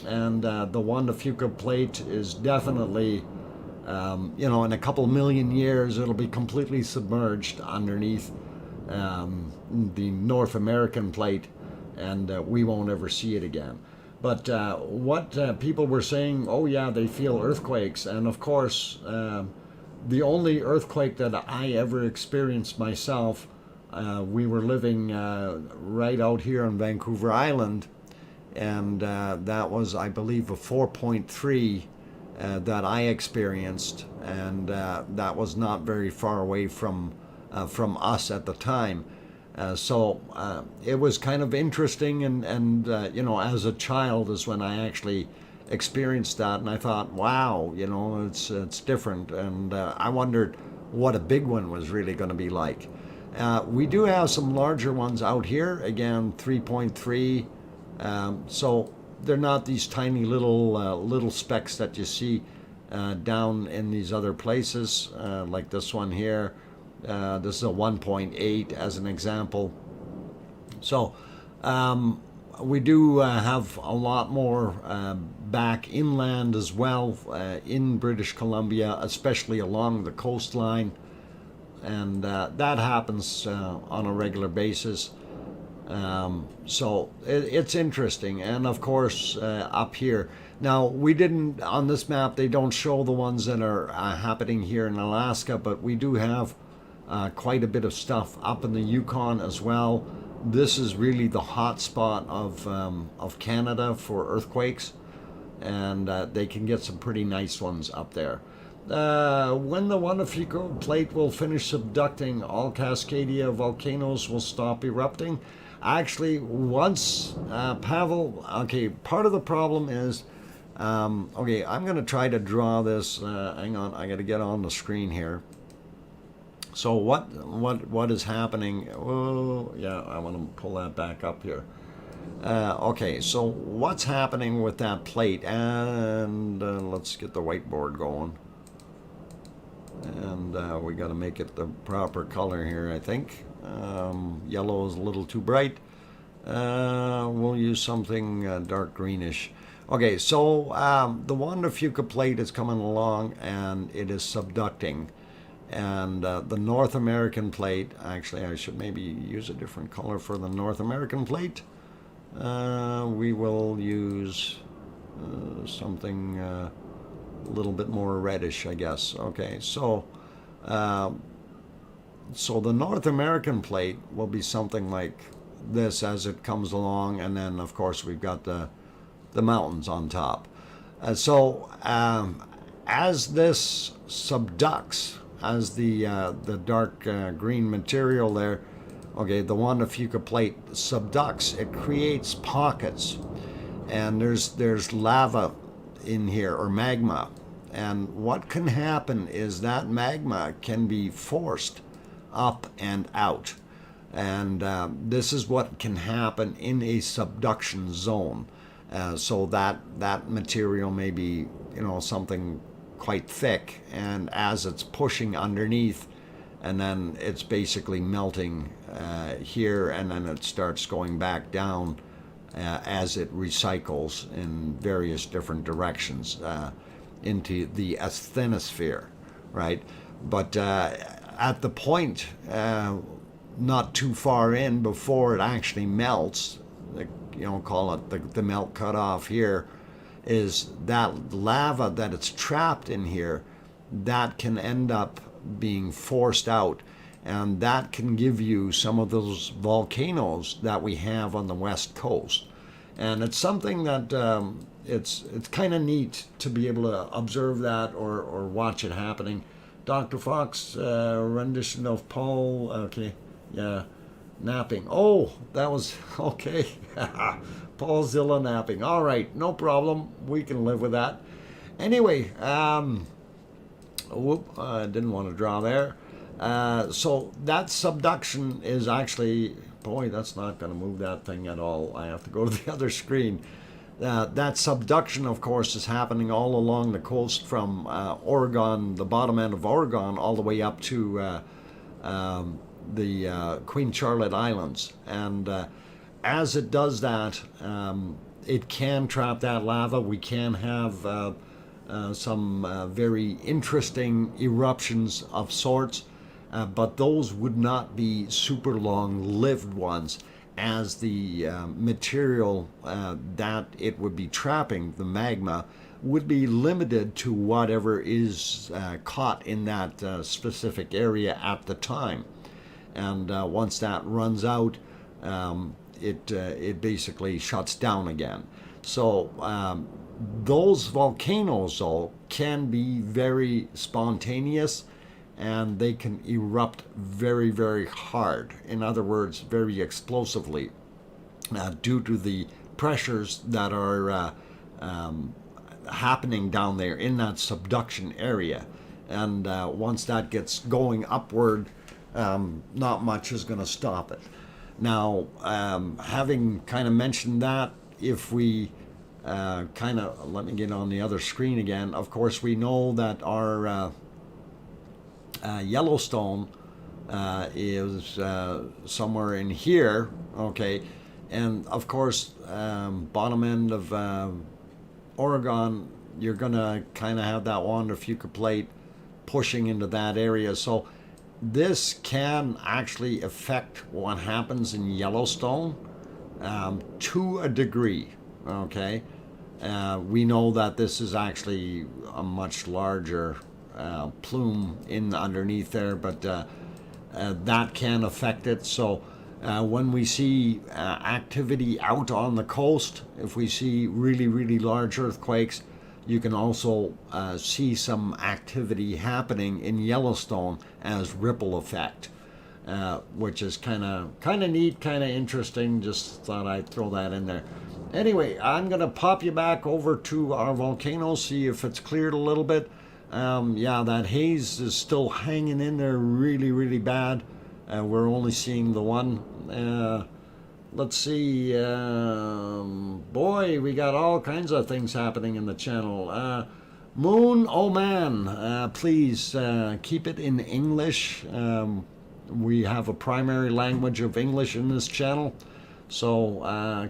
And the Juan de Fuca Plate is definitely, you know, in a couple million years, it'll be completely submerged underneath the North American plate, and we won't ever see it again. But what people were saying, oh yeah, they feel earthquakes. And of course, the only earthquake that I ever experienced myself, we were living right out here on Vancouver Island, and that was, I believe, a 4.3 that I experienced, and that was not very far away from us at the time. So it was kind of interesting, and you know, as a child is when I actually experienced that, and I thought, wow, you know, it's different, and I wondered what a big one was really going to be like. We do have some larger ones out here, again 3.3, so they're not these tiny little specks that you see down in these other places, like this one here. This is a 1.8 as an example. So we do have a lot more back inland as well, in British Columbia, especially along the coastline, and that happens on a regular basis. So it's interesting. And of course, up here, now we didn't, on this map, they don't show the ones that are happening here in Alaska, but we do have quite a bit of stuff up in the Yukon as well. This is really the hot spot of Canada for earthquakes, and they can get some pretty nice ones up there. When the Juan de Fuca Plate will finish subducting, all Cascadia volcanoes will stop erupting. Actually, once Pavel, okay, part of the problem is, okay, I'm going to try to draw this. Hang on, I got to get on the screen here. So what is happening? Oh, yeah, I want to pull that back up here. Okay, so what's happening with that plate? And let's get the whiteboard going. And we got to make it the proper color here, I think. Yellow is a little too bright. We'll use something dark greenish. Okay, so the Juan de Fuca Plate is coming along, and it is subducting. And the North American plate, actually I should maybe use a different color for the North American plate. We will use something a little bit more reddish, I guess. Okay, so So the North American plate will be something like this as it comes along, and then of course we've got the mountains on top. As this subducts, as the dark green material there, okay, the Juan Fuca plate subducts, it creates pockets, and there's lava in here, or magma. And what can happen is that magma can be forced up and out. And this is what can happen in a subduction zone. So that material may be, something quite thick, and as it's pushing underneath, and then it's basically melting here, and then it starts going back down as it recycles in various different directions into the asthenosphere, right? But at the point not too far in before it actually melts, call it the melt cutoff here, is that lava that it's trapped in here, that can end up being forced out, and that can give you some of those volcanoes that we have on the west coast. And it's something that it's kind of neat to be able to observe that or watch it happening. Dr. Fox rendition of Paul, okay, yeah, napping. Oh, that was okay. Paulzilla napping. All right, no problem. We can live with that. Anyway, I didn't want to draw there. So that subduction is actually, boy, that's not going to move that thing at all. I have to go to the other screen. That subduction, of course, is happening all along the coast from Oregon, the bottom end of Oregon, all the way up to the Queen Charlotte Islands. And as it does that, it can trap that lava. We can have some very interesting eruptions of sorts, but those would not be super long-lived ones, as the material that it would be trapping, the magma, would be limited to whatever is caught in that specific area at the time. And once that runs out, it basically shuts down again. So those volcanoes, though, can be very spontaneous, and they can erupt very, very hard. In other words, very explosively, due to the pressures that are happening down there in that subduction area. And once that gets going upward, not much is going to stop it. Now, having kind of mentioned that, if we let me get on the other screen again. Of course, we know that our Yellowstone is somewhere in here, okay, and of course, bottom end of Oregon, you're gonna kind of have that Juan Fuca plate pushing into that area. So this can actually affect what happens in Yellowstone to a degree, okay. We know that this is actually a much larger plume in underneath there, but that can affect it. So when we see activity out on the coast, if we see really, really large earthquakes, you can also see some activity happening in Yellowstone as ripple effect, which is kind of neat, kind of interesting. Just thought I'd throw that in there. Anyway, I'm going to pop you back over to our volcano, see if it's cleared a little bit. Yeah, that haze is still hanging in there really, really bad. We're only seeing the one. Let's see. Boy, we got all kinds of things happening in the channel. Moon, oh man, please keep it in English. We have a primary language of English in this channel. So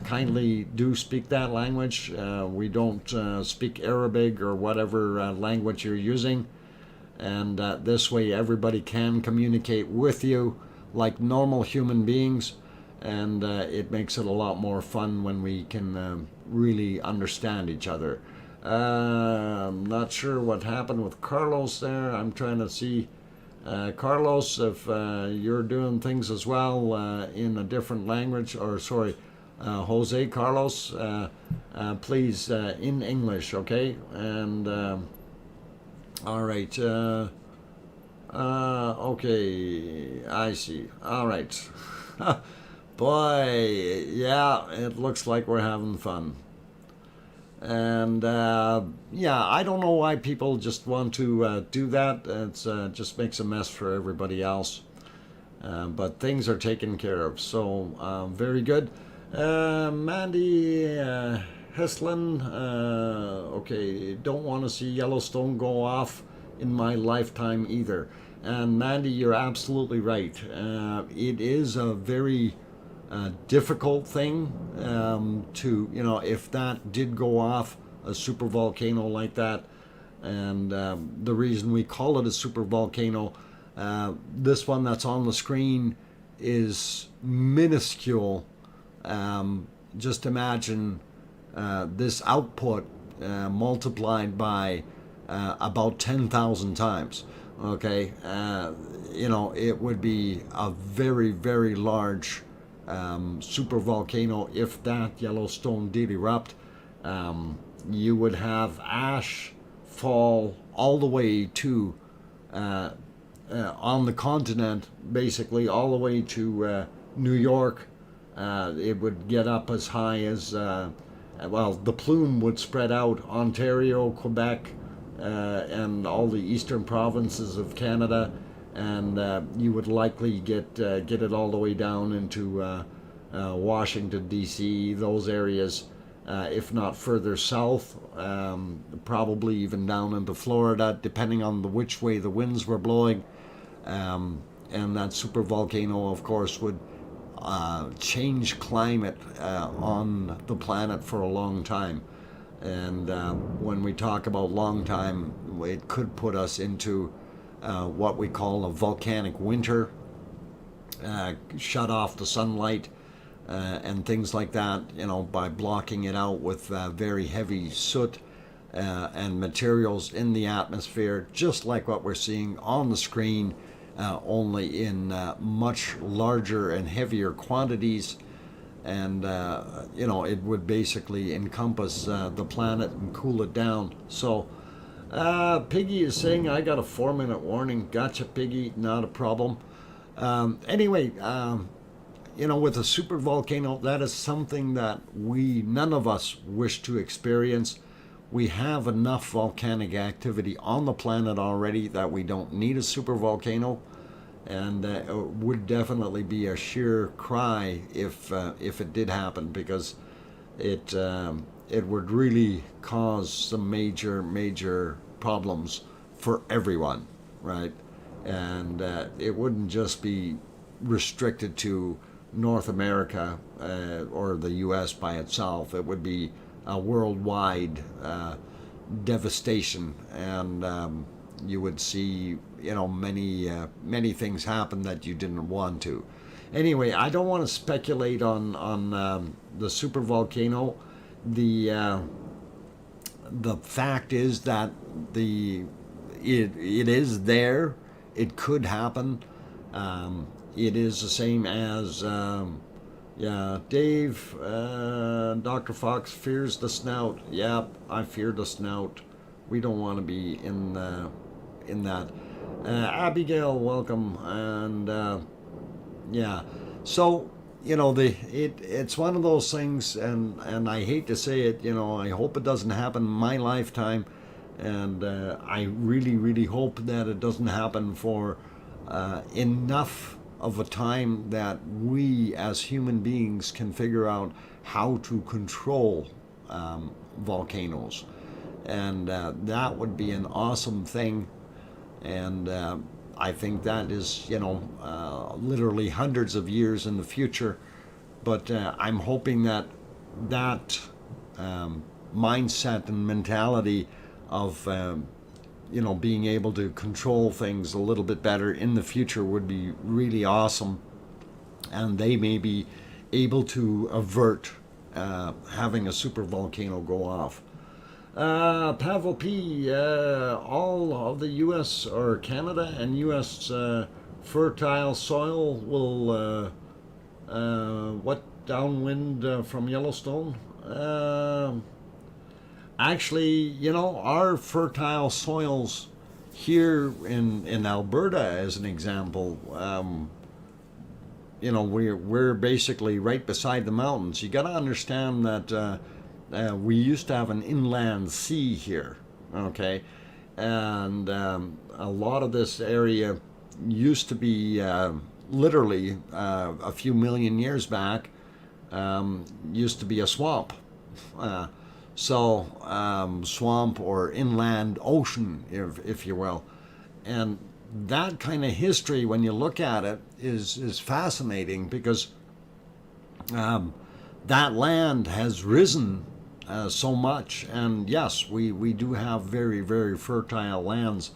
kindly do speak that language. We don't speak Arabic or whatever language you're using. And this way everybody can communicate with you like normal human beings. And it makes it a lot more fun when we can really understand each other. I'm not sure what happened with Carlos there. I'm trying to see Carlos, if you're doing things as well in a different language, or sorry, Jose Carlos, please in English, okay? And all right, okay, I see. All right, boy, yeah, it looks like we're having fun. And yeah, I don't know why people just want to do that. It's just makes a mess for everybody else. But things are taken care of, so very good. Mandy Heslin, okay, don't want to see Yellowstone go off in my lifetime either. And Mandy, you're absolutely right. It is a very difficult thing to, you know, if that did go off, a super volcano like that. And the reason we call it a super volcano, this one that's on the screen is minuscule. Just imagine this output multiplied by about 10,000 times. Okay, you know, it would be a very, very large super volcano if that Yellowstone did erupt. You would have ash fall all the way to on the continent, basically all the way to New York. It would get up as high as well, the plume would spread out Ontario, Quebec, and all the eastern provinces of Canada, and you would likely get it all the way down into Washington D.C., those areas, if not further south, probably even down into Florida, depending on which way the winds were blowing. And that super volcano, of course, would change climate on the planet for a long time. And when we talk about long time, it could put us into what we call a volcanic winter, shut off the sunlight and things like that, you know, by blocking it out with very heavy soot and materials in the atmosphere, just like what we're seeing on the screen, only in much larger and heavier quantities. And you know, it would basically encompass the planet and cool it down. So Piggy is saying I got a 4-minute warning. Gotcha, Piggy, not a problem. Anyway, you know, with a super volcano, that is something that none of us wish to experience. We have enough volcanic activity on the planet already that we don't need a super volcano. And it would definitely be a sheer cry if it did happen, because it would really cause some major problems for everyone, right? And it wouldn't just be restricted to North America or the U.S. by itself. It would be a worldwide devastation, and you would see, you know, many things happen that you didn't want to. Anyway, I don't want to speculate on the super volcano. The fact is that it is there. It could happen. It is the same as yeah, Dave, Dr. Fox fears the snout. Yep, I fear the snout. We don't want to be in that. Abigail, welcome. And yeah, so, you know, it's one of those things, and I hate to say it, you know, I hope it doesn't happen in my lifetime, and I really hope that it doesn't happen for enough of a time that we as human beings can figure out how to control volcanoes. And that would be an awesome thing. And I think that is, you know, literally hundreds of years in the future. But I'm hoping that mindset and mentality of you know, being able to control things a little bit better in the future would be really awesome, and they may be able to avert having a super volcano go off. Pavel P, all of the U.S. or Canada and U.S. Fertile soil will, what, downwind from Yellowstone? Actually, you know, our fertile soils here in Alberta, as an example, you know, we're basically right beside the mountains. You got to understand that we used to have an inland sea here, okay, and a lot of this area used to be literally a few million years back used to be a swamp. Swamp or inland ocean, if you will. And that kind of history, when you look at it, is fascinating because that land has risen so much. And yes, we do have very, very fertile lands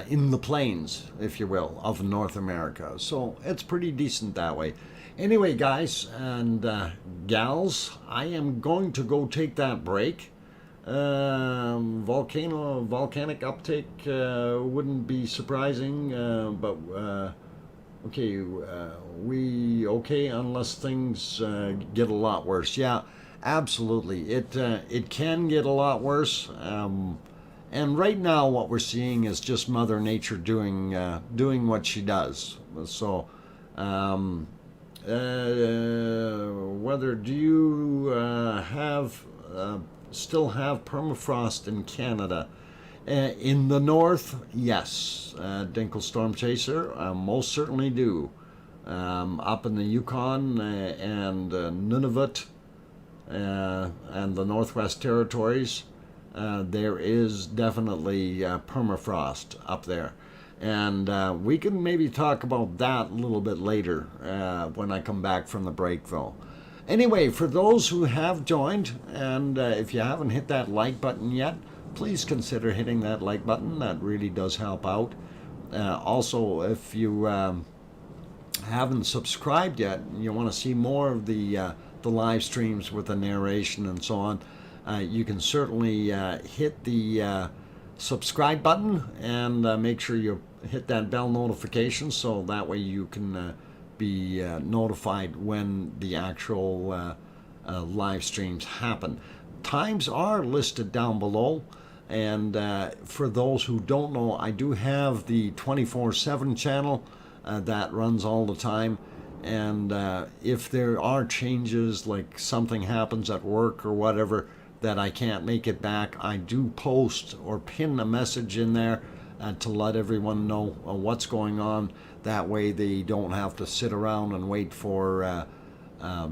in the plains, if you will, of North America. So it's pretty decent that way. Anyway, guys and gals, I am going to go take that break. Volcanic uptake wouldn't be surprising, but okay, we okay unless things get a lot worse. Yeah, absolutely. It can get a lot worse. And right now, what we're seeing is just Mother Nature doing what she does. So. Whether do you still have permafrost in Canada? In the north, yes. Dinkle Storm Chaser, most certainly do. Up in the Yukon and Nunavut and the Northwest Territories, there is definitely permafrost up there. And we can maybe talk about that a little bit later when I come back from the break, though. Anyway, for those who have joined, and if you haven't hit that like button yet, please consider hitting that like button. That really does help out. Also, if you haven't subscribed yet, and you want to see more of the live streams with the narration and so on, you can certainly hit the subscribe button and make sure you hit that bell notification so that way you can be notified when the actual live streams happen. Times are listed down below, and for those who don't know, I do have the 24/7 channel that runs all the time, and if there are changes, like something happens at work or whatever, that I can't make it back, I do post or pin a message in there to let everyone know what's going on. That way they don't have to sit around and wait for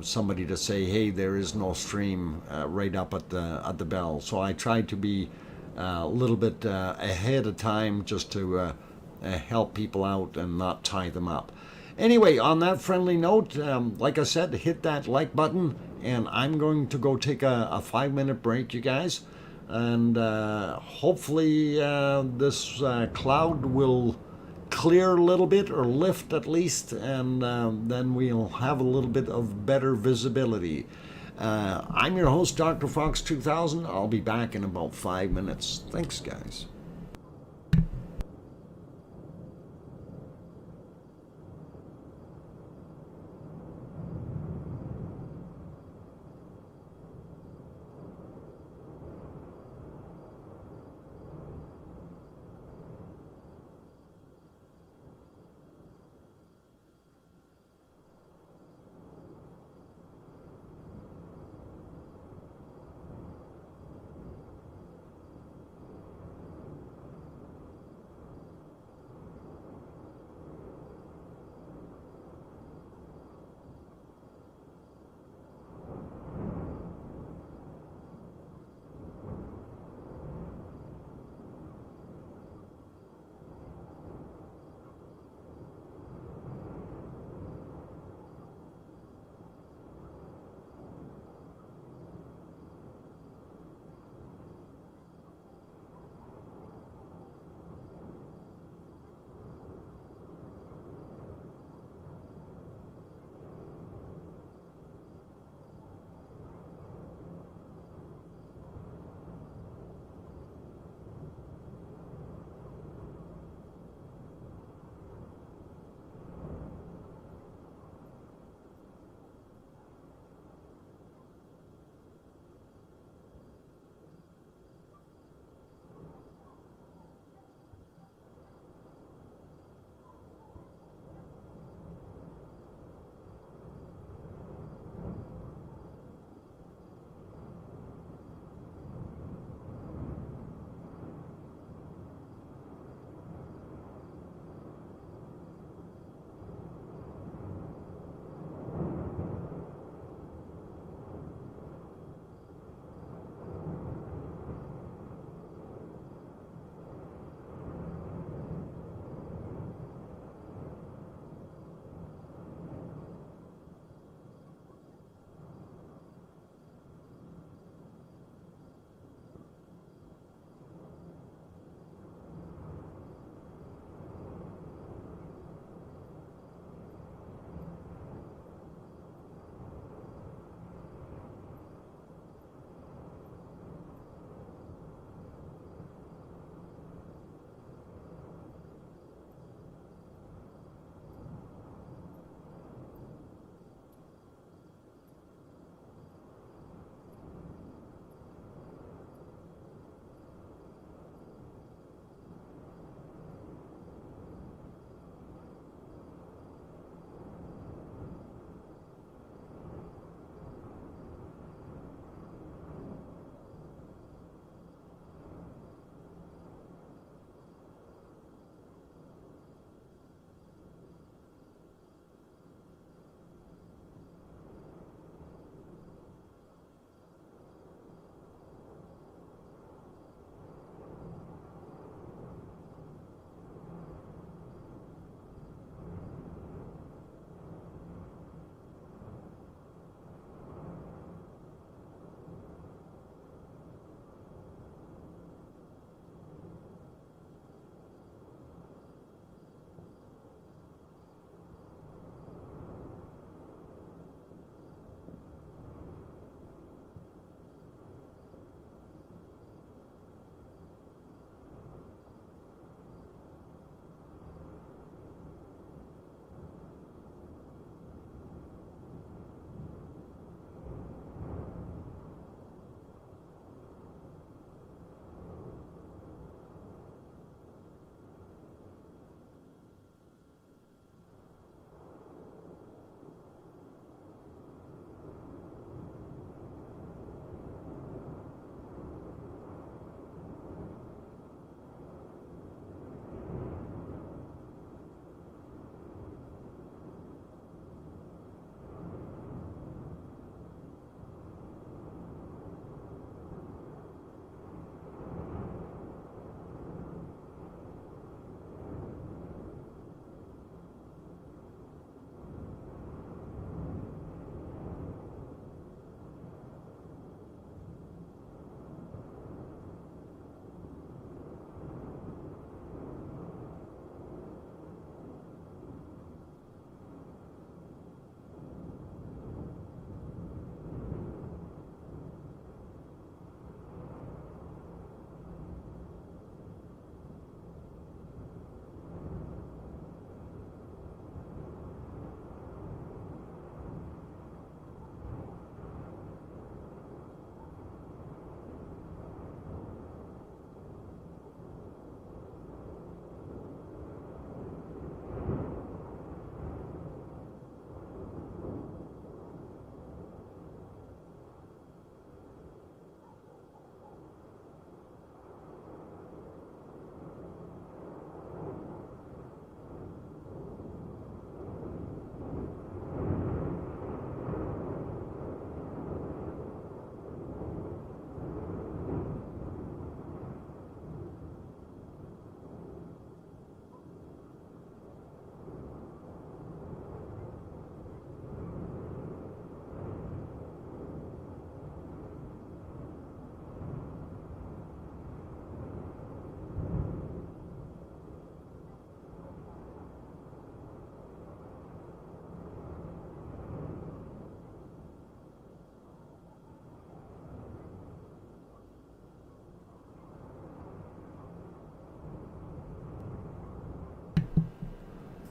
somebody to say, hey, there is no stream right up at the bell. So I try to be a little bit ahead of time just to help people out and not tie them up. Anyway, on that friendly note, like I said, hit that like button, and I'm going to go take a 5-minute break, you guys. And hopefully this cloud will clear a little bit, or lift at least, and then we'll have a little bit of better visibility. I'm your host, DrFox2000. I'll be back in about 5 minutes. Thanks, guys.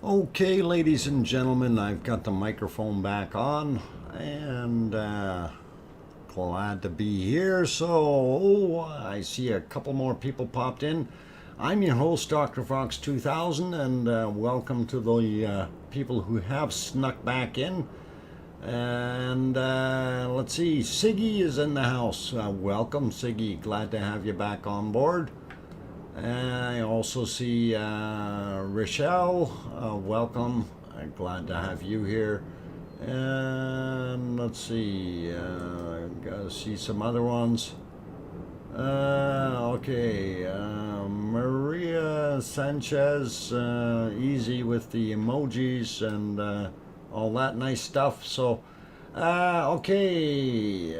Okay, ladies and gentlemen, I've got the microphone back on, and glad to be here. So, I see a couple more people popped in. I'm your host, DrFox2000, and welcome to the people who have snuck back in. And let's see, Siggy is in the house. Welcome, Siggy. Glad to have you back on board. I also see Rochelle. Welcome. Glad to have you here. And let's see, gotta see some other ones. Okay, Maria Sanchez, easy with the emojis and all that nice stuff. So, okay,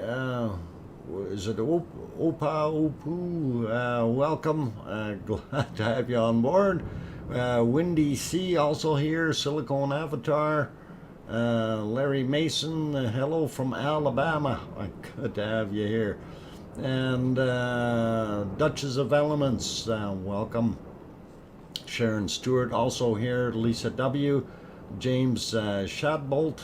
is it Opa Upu? Welcome, glad to have you on board. Windy C also here, Silicone Avatar. Larry Mason, hello from Alabama. Good to have you here. And Duchess of Elements, welcome. Sharon Stewart also here. Lisa W. James Shadbolt,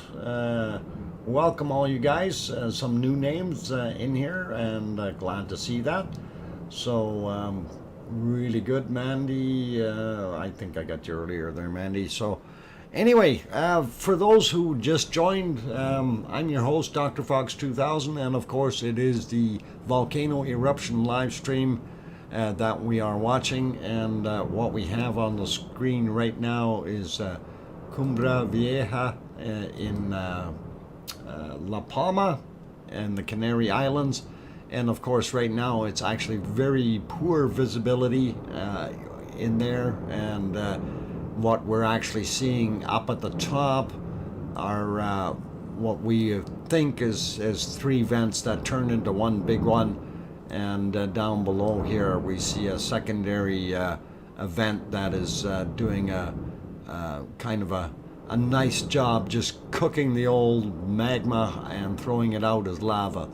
welcome all you guys. Some new names in here, and glad to see that. So really good, Mandy. I think I got you earlier there, Mandy. So anyway, for those who just joined, I'm your host, DrFox2000, and of course it is the Volcano Eruption live stream that we are watching. And what we have on the screen right now is Cumbra Vieja in La Palma and the Canary Islands. And of course right now it's actually very poor visibility in there, and what we're actually seeing up at the top are what we think is three vents that turn into one big one, and down below here we see a secondary event that is doing a kind of a nice job just cooking the old magma and throwing it out as lava.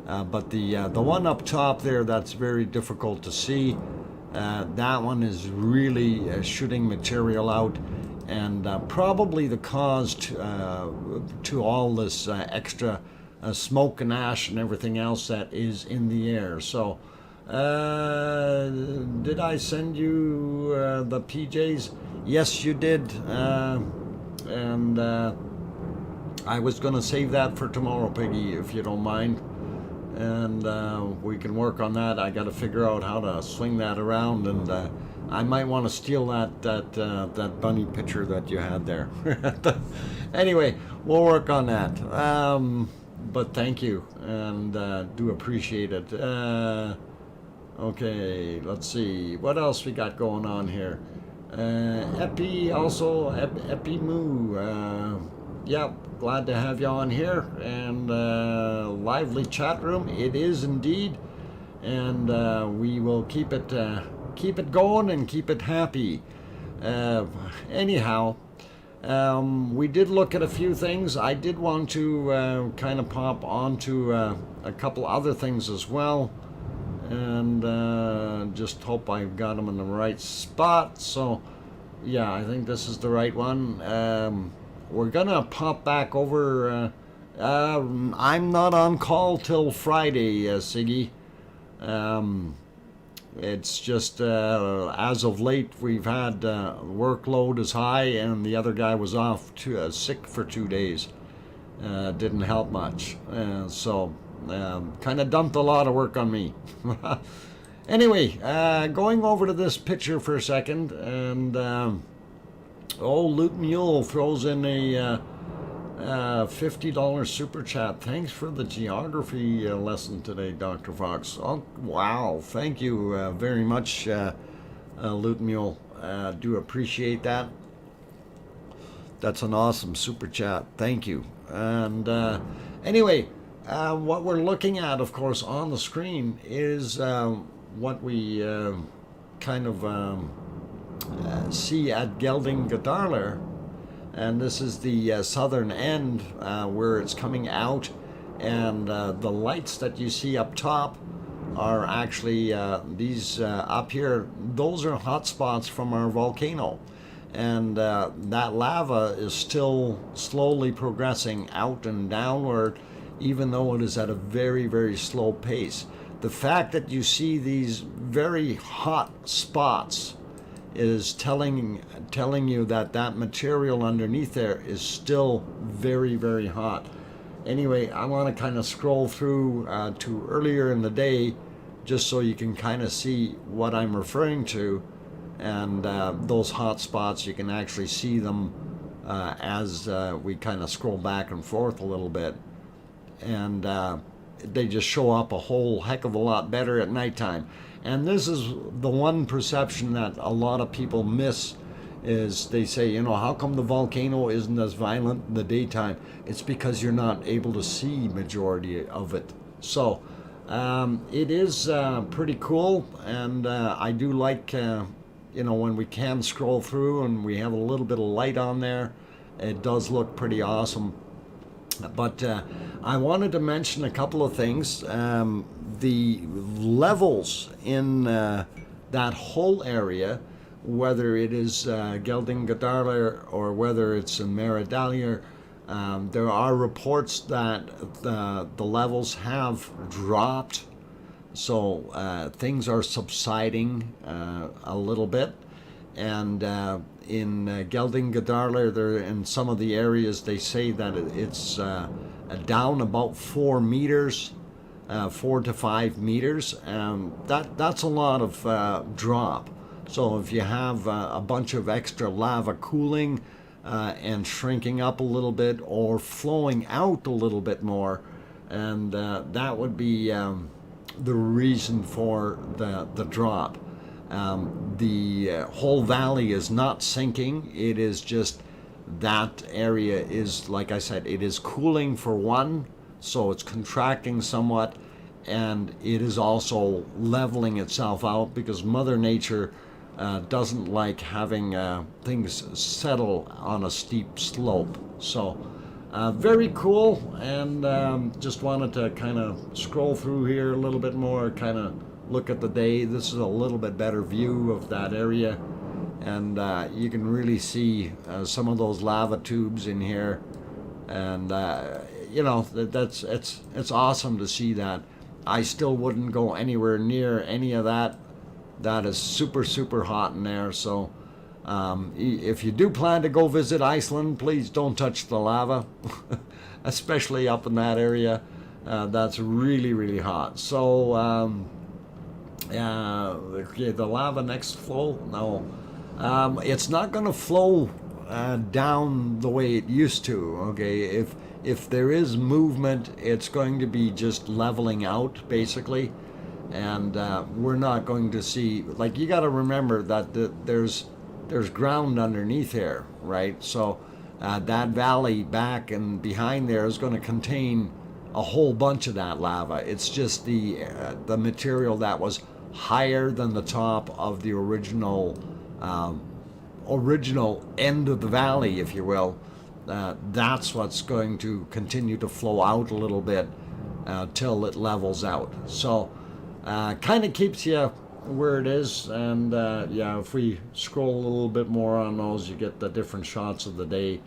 But the one up top there, that's very difficult to see. That one is really shooting material out, and probably the cause to all this extra smoke and ash and everything else that is in the air. So did I send you the PJs? Yes, you did. And I was going to save that for tomorrow, Peggy, if you don't mind. And we can work on that. I got to figure out how to swing that around, and I might want to steal that bunny picture that you had there. Anyway, we'll work on that. But thank you, and do appreciate it. Okay, let's see what else we got going on here. Epi also, Epi Moo. Yeah, glad to have you on here, and lively chat room it is indeed, and we will keep it going and keep it happy. Anyhow, we did look at a few things. I did want to kind of pop onto a couple other things as well, and just hope I've got them in the right spot. So yeah, I think this is the right one. We're gonna pop back over. I'm not on call till Friday, Siggy. It's just as of late we've had workload is high, and the other guy was off sick for 2 days. Didn't help much, so kind of dumped a lot of work on me. Anyway, going over to this picture for a second, and Loot Mule throws in a $50 super chat. Thanks for the geography lesson today, Dr. Fox. Oh, wow, thank you very much, Loot Mule. Do appreciate that. That's an awesome super chat. Thank you. And anyway, what we're looking at, of course, on the screen is what we kind of see at Geldingadalur, and this is the southern end where it's coming out, and the lights that you see up top are actually these up here. Those are hot spots from our volcano, and that lava is still slowly progressing out and downward, even though it is at a very, very slow pace. The fact that you see these very hot spots is telling you that that material underneath there is still very, very hot. Anyway, I want to kind of scroll through to earlier in the day, just so you can kind of see what I'm referring to. And those hot spots, you can actually see them as we kind of scroll back and forth a little bit. And they just show up a whole heck of a lot better at nighttime. And this is the one perception that a lot of people miss, is they say, you know, how come the volcano isn't as violent in the daytime? It's because you're not able to see majority of it. So it is pretty cool, and I do like, you know, when we can scroll through and we have a little bit of light on there, it does look pretty awesome. But I wanted to mention a couple of things. The levels in that whole area, whether it is Geldingadalur or whether it's in Meradalur, there are reports that the levels have dropped. So things are subsiding a little bit. And in Geldingadalur, there in some of the areas, they say that it's down about 4 meters, 4 to 5 meters. That's a lot of drop. So if you have a bunch of extra lava cooling and shrinking up a little bit or flowing out a little bit more, and that would be the reason for the drop. The whole valley is not sinking. It is just that area is, like I said, it is cooling for one, so it's contracting somewhat, and it is also leveling itself out because Mother Nature doesn't like having things settle on a steep slope. So very cool, and just wanted to kind of scroll through here a little bit more, kind of look at the day. This is a little bit better view of that area, and you can really see some of those lava tubes in here, and you know, it's awesome to see that. I still wouldn't go anywhere near any of that. That is super, super hot in there. So if you do plan to go visit Iceland, please don't touch the lava, especially up in that area. That's really, really hot. So okay, the lava next flow, no, it's not going to flow down the way it used to. Okay, if there is movement, it's going to be just leveling out basically, and we're not going to see, like, you got to remember that there's ground underneath here, right? So that valley back and behind there is going to contain a whole bunch of that lava. It's just the material that was higher than the top of the original end of the valley, if you will. That's what's going to continue to flow out a little bit till it levels out. So kind of keeps you where it is, and yeah, if we scroll a little bit more on those, you get the different shots of the day.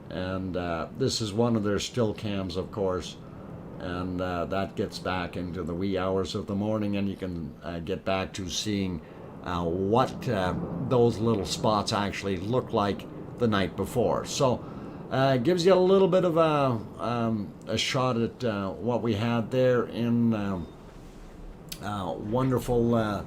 And this is one of their still cams, of course, and that gets back into the wee hours of the morning, and you can get back to seeing what those little spots actually look like the night before. So it gives you a little bit of a shot at what we had there in wonderful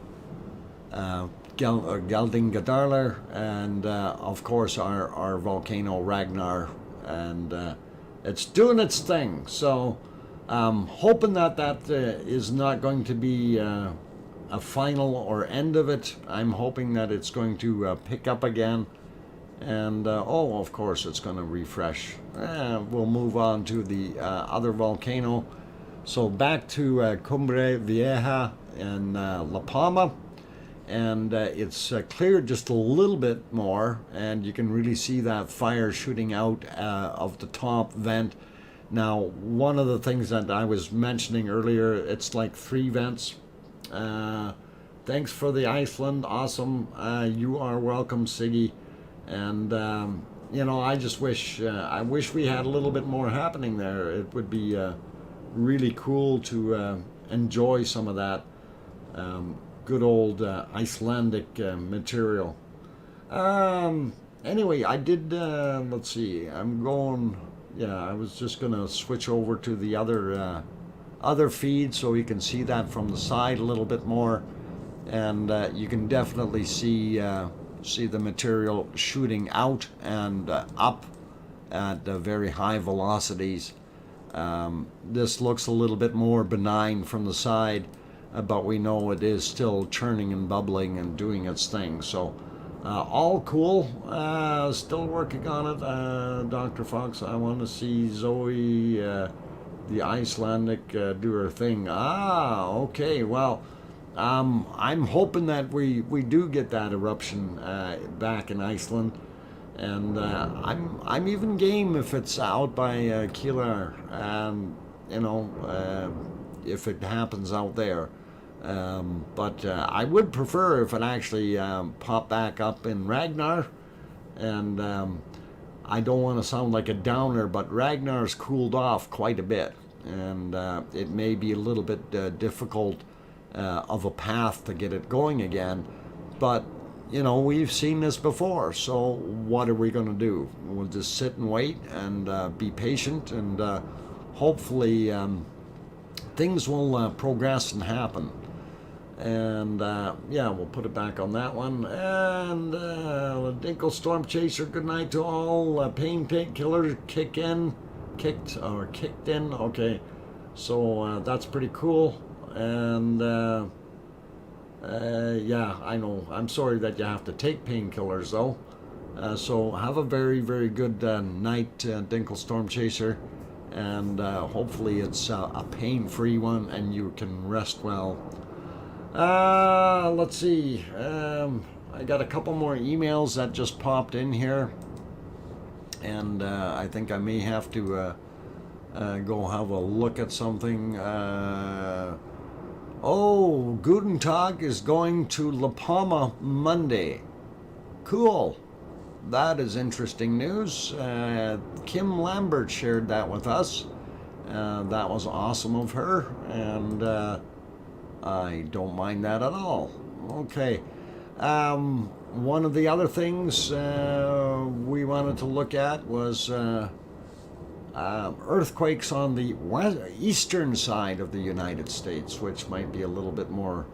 Geldingadalur, and of course our volcano Ragnar, and it's doing its thing. So hoping that is not going to be a final or end of it. I'm hoping that it's going to pick up again, and oh, of course it's going to refresh. We'll move on to the other volcano. So back to Cumbre Vieja in La Palma, and it's cleared just a little bit more, and you can really see that fire shooting out of the top vent. Now, one of the things that I was mentioning earlier, it's like 3 vents. Thanks for the Iceland, awesome. You are welcome, Siggy. And you know, I just wish we had a little bit more happening there. It would be really cool to enjoy some of that good old Icelandic material. Anyway, I did. Let's see. I'm going. Yeah, I was just gonna switch over to the other feed so you can see that from the side a little bit more, and you can definitely see the material shooting out and up at very high velocities. This looks a little bit more benign from the side, but we know it is still churning and bubbling and doing its thing. So all cool. Still working on it. Dr. Fox, I want to see Zoe, the Icelandic, do her thing. Okay. Well, I'm hoping that we do get that eruption back in Iceland, and I'm even game if it's out by Kielar, you know, if it happens out there. But I would prefer if it actually popped back up in Ragnar, and I don't want to sound like a downer, but Ragnar's cooled off quite a bit, and it may be a little bit difficult of a path to get it going again, but you know, we've seen this before, so what are we going to do? We'll just sit and wait and be patient, and hopefully things will progress and happen. And yeah, we'll put it back on that one. And Dinkle Storm Chaser, good night to all. Pain Killer kicked in. Okay, so that's pretty cool. And yeah, I know. I'm sorry that you have to take painkillers though. So have a very, very good night, Dinkle Storm Chaser. And hopefully it's a pain-free one and you can rest well. Let's see. I got a couple more emails that just popped in here, and I think I may have to go have a look at something. Oh, Guten Tag is going to La Palma Monday. Cool. That is interesting news. Kim Lambert shared that with us. That was awesome of her, and I don't mind that at all. Okay. One of the other things we wanted to look at was earthquakes on the eastern side of the United States, which might be a little bit more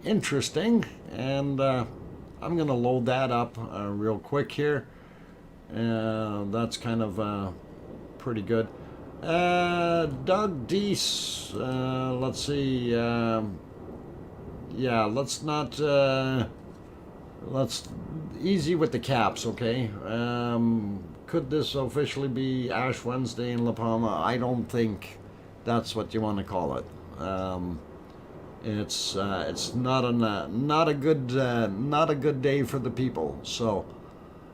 interesting. And I'm going to load that up real quick here. That's kind of pretty good. Doug Deese, let's see, yeah, let's easy with the caps, okay? Could this officially be Ash Wednesday in La Palma? I don't think that's what you want to call it. It's not a good day for the people. So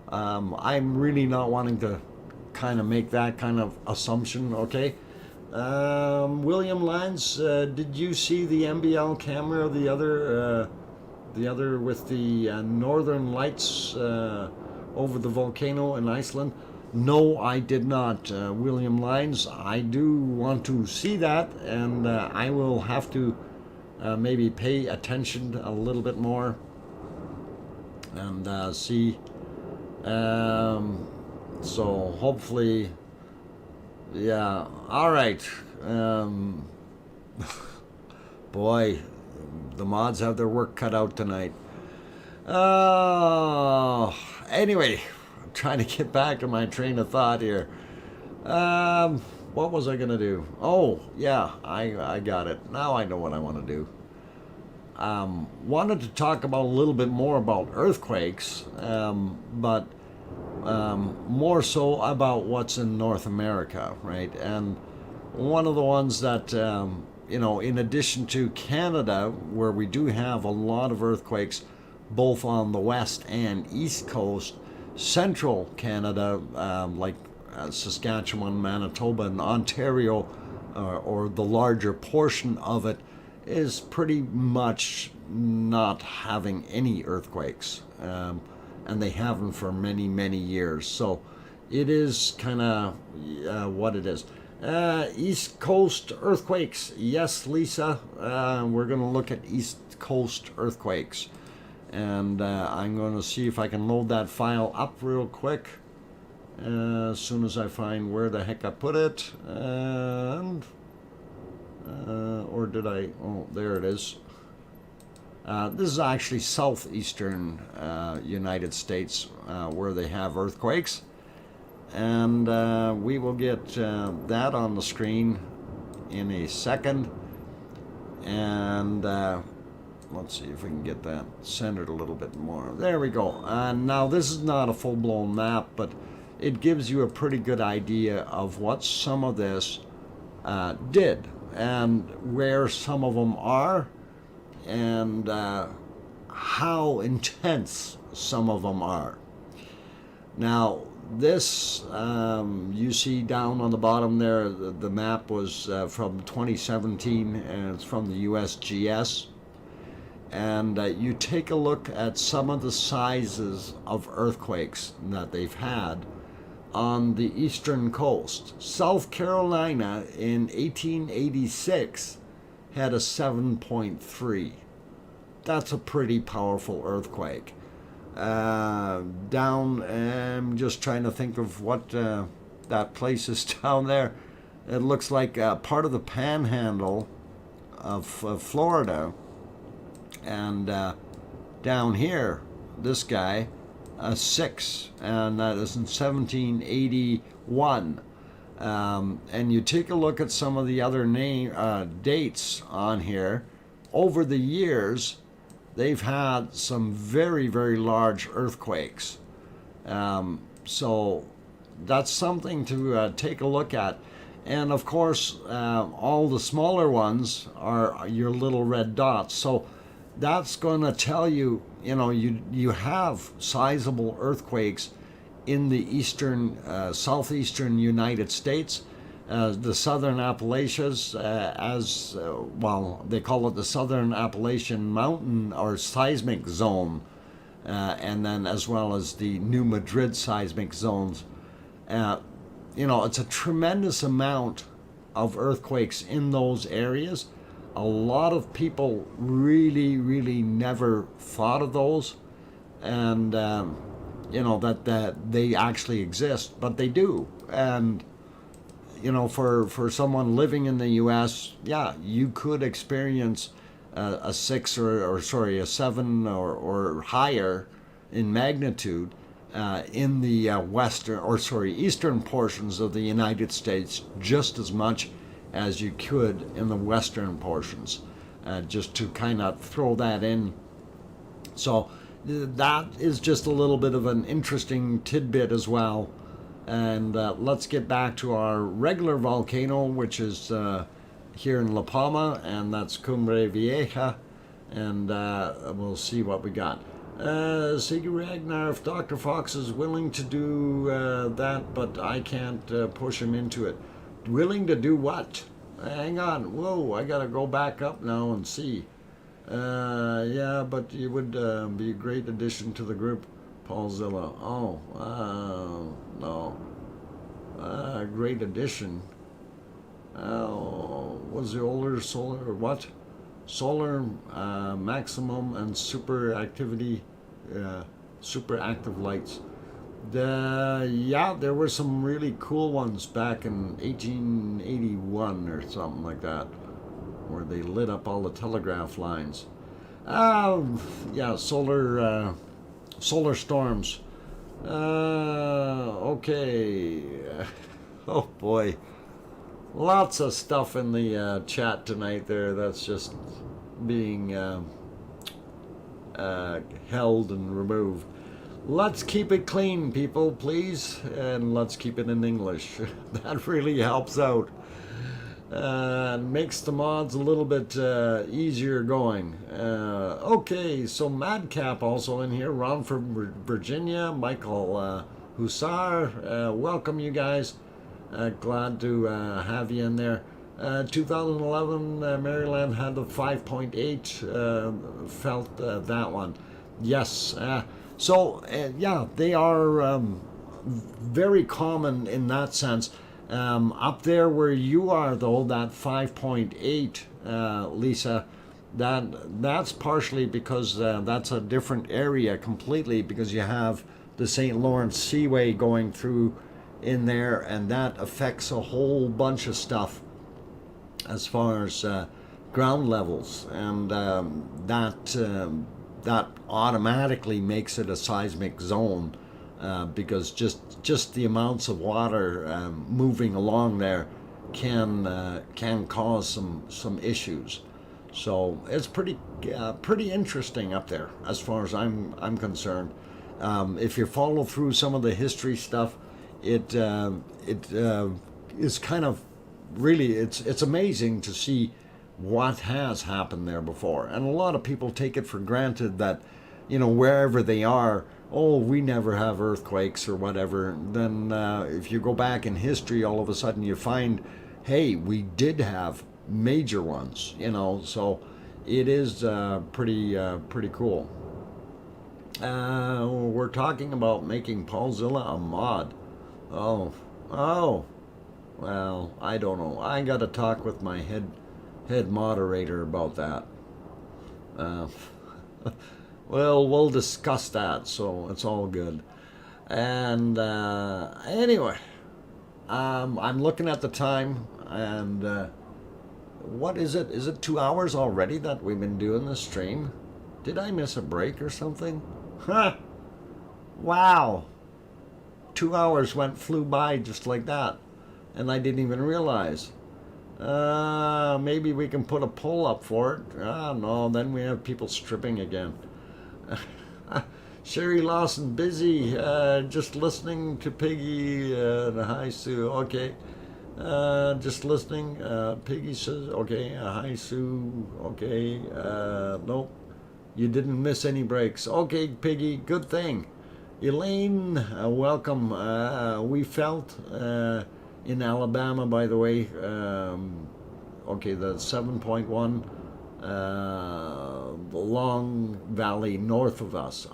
I'm really not wanting to kind of make that kind of assumption, okay? William Lance, did you see the MBL camera, the other with the northern lights over the volcano in Iceland? No, I did not, William Lines. I do want to see that, and I will have to maybe pay attention a little bit more and see. So hopefully, yeah. All right. Boy, the mods have their work cut out tonight. Anyway, I'm trying to get back to my train of thought here. What was I gonna do? Oh, yeah, I got it. Now I know what I want to do. Wanted to talk about a little bit more about earthquakes, but more so about what's in North America, right? And one of the ones that, you know, in addition to Canada, where we do have a lot of earthquakes, both on the west and east coast, central Canada, like Saskatchewan, Manitoba, and Ontario, or the larger portion of it, is pretty much not having any earthquakes. and they haven't for many, many years. So it is kind of what it is. East Coast earthquakes. Yes, Lisa, we're going to look at East Coast earthquakes. And I'm going to see if I can load that file up real quick as soon as I find where the heck I put it. And or did I? Oh, there it is. This is actually southeastern United States where they have earthquakes. And we will get that on the screen in a second. And let's see if we can get that centered a little bit more. There we go. Now this is not a full-blown map, but it gives you a pretty good idea of what some of this did and where some of them are and how intense some of them are. Now this you see down on the bottom there, the map was from 2017 and it's from the USGS. And you take a look at some of the sizes of earthquakes that they've had on the eastern coast. South Carolina in 1886 had a 7.3. That's a pretty powerful earthquake. Down, I'm just trying to think of what that place is down there. It looks like part of the panhandle of Florida. And down here, this guy, a 6, and that is in 1781. And you take a look at some of the other dates on here. Over the years, they've had some very, very large earthquakes. So that's something to take a look at. And of course, all the smaller ones are your little red dots. So that's going to tell you, you have sizable earthquakes in the eastern, southeastern United States. The Southern Appalachians, well, they call it the Southern Appalachian Mountain or Seismic Zone, and then as well as the New Madrid Seismic Zones. It's a tremendous amount of earthquakes in those areas. A lot of people really, really never thought of those, and that they actually exist, but they do. And for someone living in the U.S., yeah, you could experience a 6 or a 7 or higher in magnitude in the eastern portions of the United States, just as much as you could in the western portions, just to kind of throw that in. So that is just a little bit of an interesting tidbit as well. And let's get back to our regular volcano, which is here in La Palma, and that's Cumbre Vieja, and we'll see what we got. Sigurd Ragnar, if Dr. Fox is willing to do that, but I can't push him into it. Willing to do what? Hang on. Whoa, I gotta go back up now and see. Yeah, but you would be a great addition to the group, Paulzilla. Oh, no. Great addition. Was the older solar, or what? Solar maximum and super activity, super active lights. Yeah, there were some really cool ones back in 1881 or something like that, where they lit up all the telegraph lines. Yeah, solar storms. Okay. Oh boy, lots of stuff in the chat tonight there that's just being held and removed. Let's keep it clean, people, please, and let's keep it in English. That really helps out. Makes the mods a little bit easier going. Okay, so Madcap also in here. Ron from Virginia. Michael Hussar. Welcome, you guys. Glad to have you in there. 2011, Maryland had the 5.8. Felt that one. Yes. So yeah, they are very common in that sense. Up there where you are, though, that 5.8, Lisa, that's partially because that's a different area completely, because you have the St. Lawrence Seaway going through in there, and that affects a whole bunch of stuff as far as ground levels, and that automatically makes it a seismic zone, because just the amounts of water moving along there can cause some issues. So it's pretty interesting up there as far as I'm concerned. If you follow through some of the history stuff, it is kind of really, it's amazing to see what has happened there before. And a lot of people take it for granted that, wherever they are, oh, we never have earthquakes or whatever. Then if you go back in history, all of a sudden you find, hey, we did have major ones, so it is pretty cool. We're talking about making Paulzilla a mod. Oh, well, I don't know. I got to talk with my head moderator about that. Well, we'll discuss that, so it's all good. And anyway, I'm looking at the time, and what is it? Is it 2 hours already that we've been doing this stream? Did I miss a break or something? Huh. Wow. 2 hours flew by just like that, and I didn't even realize. Maybe we can put a poll up for it. No, then we have people stripping again. Sherry Lawson, busy, just listening to Piggy, hi Sue, okay. Just listening, Piggy says, okay, hi Sue, okay, nope, you didn't miss any breaks. Okay, Piggy, good thing. Elaine, welcome. We felt in Alabama, by the way, okay, the 7.1 Long Valley north of us.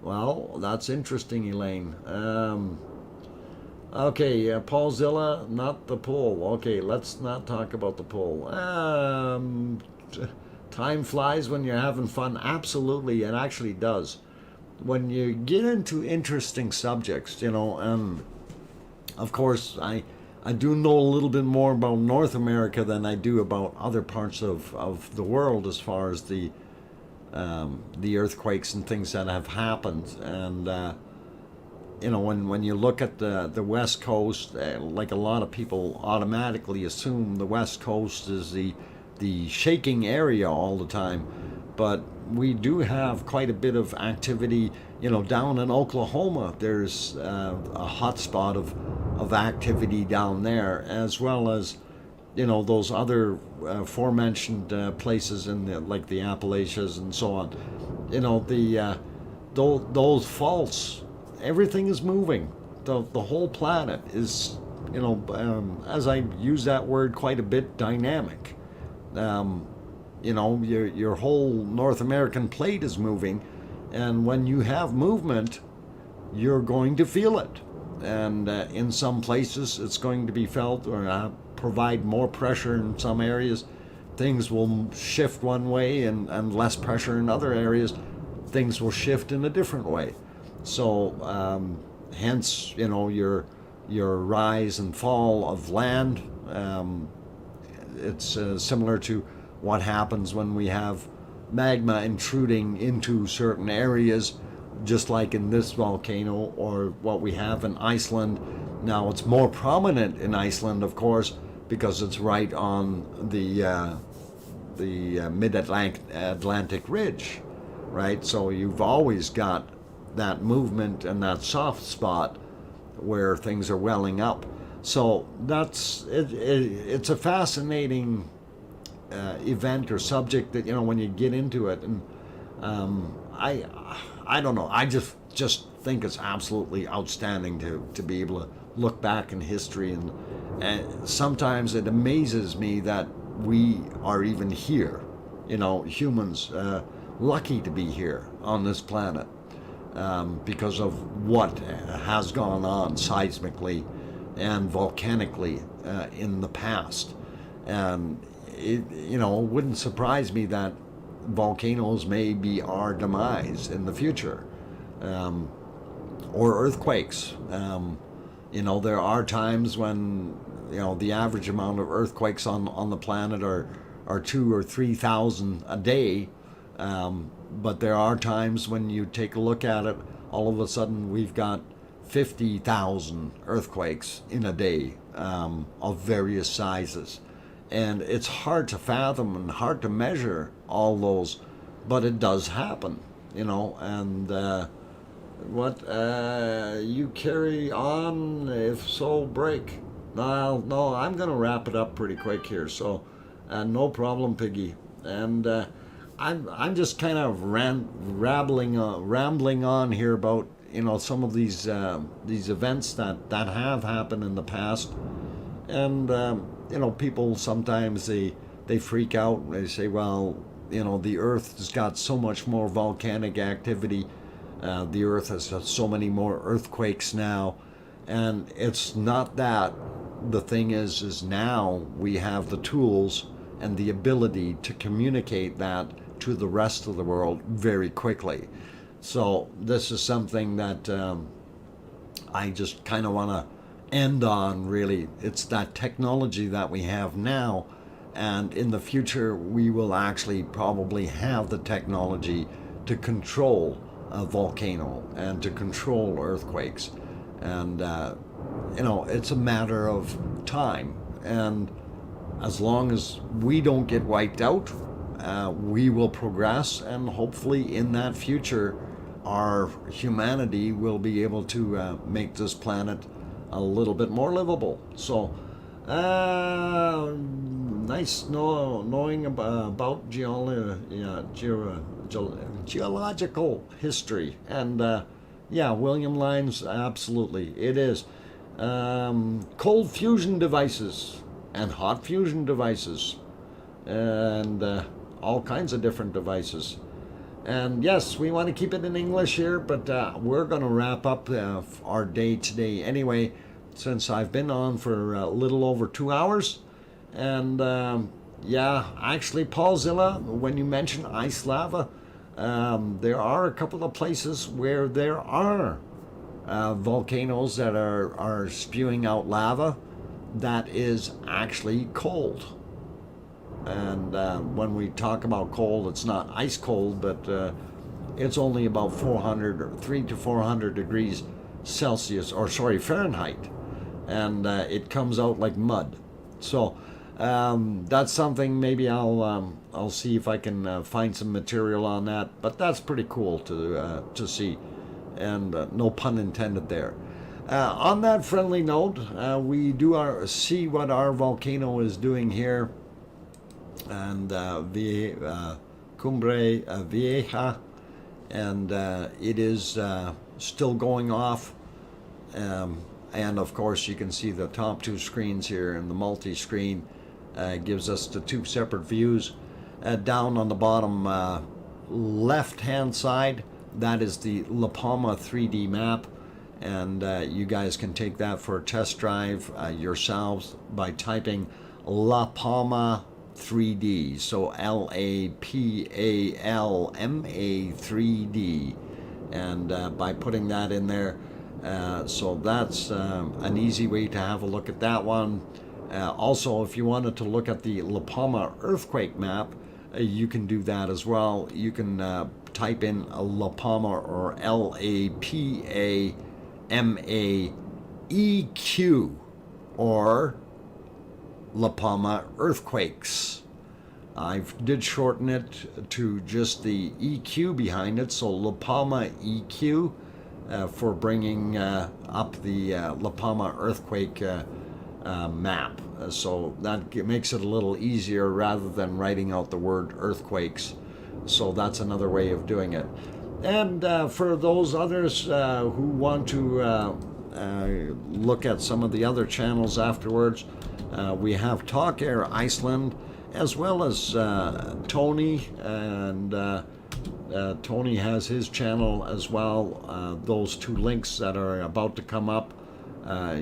Well, that's interesting, Elaine. Okay, Paulzilla, not the poll. Okay, let's not talk about the poll. Time flies when you're having fun. Absolutely, it actually does. When you get into interesting subjects, and of course, I do know a little bit more about North America than I do about other parts of the world as far as the earthquakes and things that have happened. And when you look at the West Coast, like a lot of people automatically assume the West Coast is the shaking area all the time, but we do have quite a bit of activity. Down in Oklahoma, there's a hot spot of activity down there, as well as those other aforementioned places in like the Appalachians and so on. Those faults, everything is moving. The whole planet is, as I use that word quite a bit, dynamic. Your whole North American plate is moving, and when you have movement, you're going to feel it. And in some places, it's going to be felt or provide more pressure in some areas. Things will shift one way, and less pressure in other areas. Things will shift in a different way. So, hence, your rise and fall of land. It's similar to what happens when we have magma intruding into certain areas, just like in this volcano, or what we have in Iceland. Now, it's more prominent in Iceland, of course, because it's right on the mid-Atlantic ridge, right? So you've always got that movement and that soft spot where things are welling up. So that's it. It's a fascinating event or subject that when you get into it, and I don't know. I just think it's absolutely outstanding to be able to look back in history, and sometimes it amazes me that we are even here. Humans. lucky to be here on this planet because of what has gone on seismically and volcanically in the past. And it wouldn't surprise me that volcanoes may be our demise in the future, or earthquakes. There are times when the average amount of earthquakes on the planet are 2,000 or 3,000 a day, but there are times when you take a look at it, all of a sudden we've got 50,000 earthquakes in a day, of various sizes. And it's hard to fathom and hard to measure all those, but it does happen, and you carry on, if so, break. No, I'm going to wrap it up pretty quick here, so no problem, Piggy. And I'm just kind of rambling on here about some of these events that have happened in the past. And people sometimes they freak out and they say, well, the Earth has got so much more volcanic activity. The Earth has got so many more earthquakes now, and it's not that. The thing is now we have the tools and the ability to communicate that to the rest of the world very quickly. So this is something that I just kind of want to end on, really. It's that technology that we have now, and in the future we will actually probably have the technology to control a volcano and to control earthquakes. And it's a matter of time, and as long as we don't get wiped out, we will progress, and hopefully in that future our humanity will be able to make this planet a little bit more livable. So nice knowing about geological history. And William Lyons, absolutely, it is. Cold fusion devices and hot fusion devices, and all kinds of different devices. And yes, we want to keep it in English here, but we're going to wrap up our day today anyway, since I've been on for a little over 2 hours. And actually, Paulzilla, when you mention ice lava, there are a couple of places where there are volcanoes that are spewing out lava that is actually cold. And when we talk about cold, it's not ice cold, but it's only about 3 to 400 degrees Celsius, or sorry, Fahrenheit, and it comes out like mud. So that's something maybe I'll see if I can find some material on that. But that's pretty cool to see, and no pun intended there. On that friendly note, we do see what our volcano is doing here, and Cumbre Vieja, and it is still going off. And of course, you can see the top two screens here, and the multi-screen gives us the two separate views. Down on the bottom left-hand side, that is the La Palma 3D map, and you guys can take that for a test drive yourselves by typing La Palma 3D, so LAPALMA 3D, and by putting that in there, so that's an easy way to have a look at that one. Also, if you wanted to look at the La Palma earthquake map, you can do that as well. You can type in La Palma, or LAPAMAEQ, or La Palma earthquakes. I did shorten it to just the EQ behind it, so La Palma EQ, for bringing up the La Palma earthquake map. So that makes it a little easier rather than writing out the word earthquakes. So that's another way of doing it. And for those others who want to look at some of the other channels afterwards, we have Talk Air Iceland, as well as Tony and Tony has his channel as well. Those two links that are about to come up,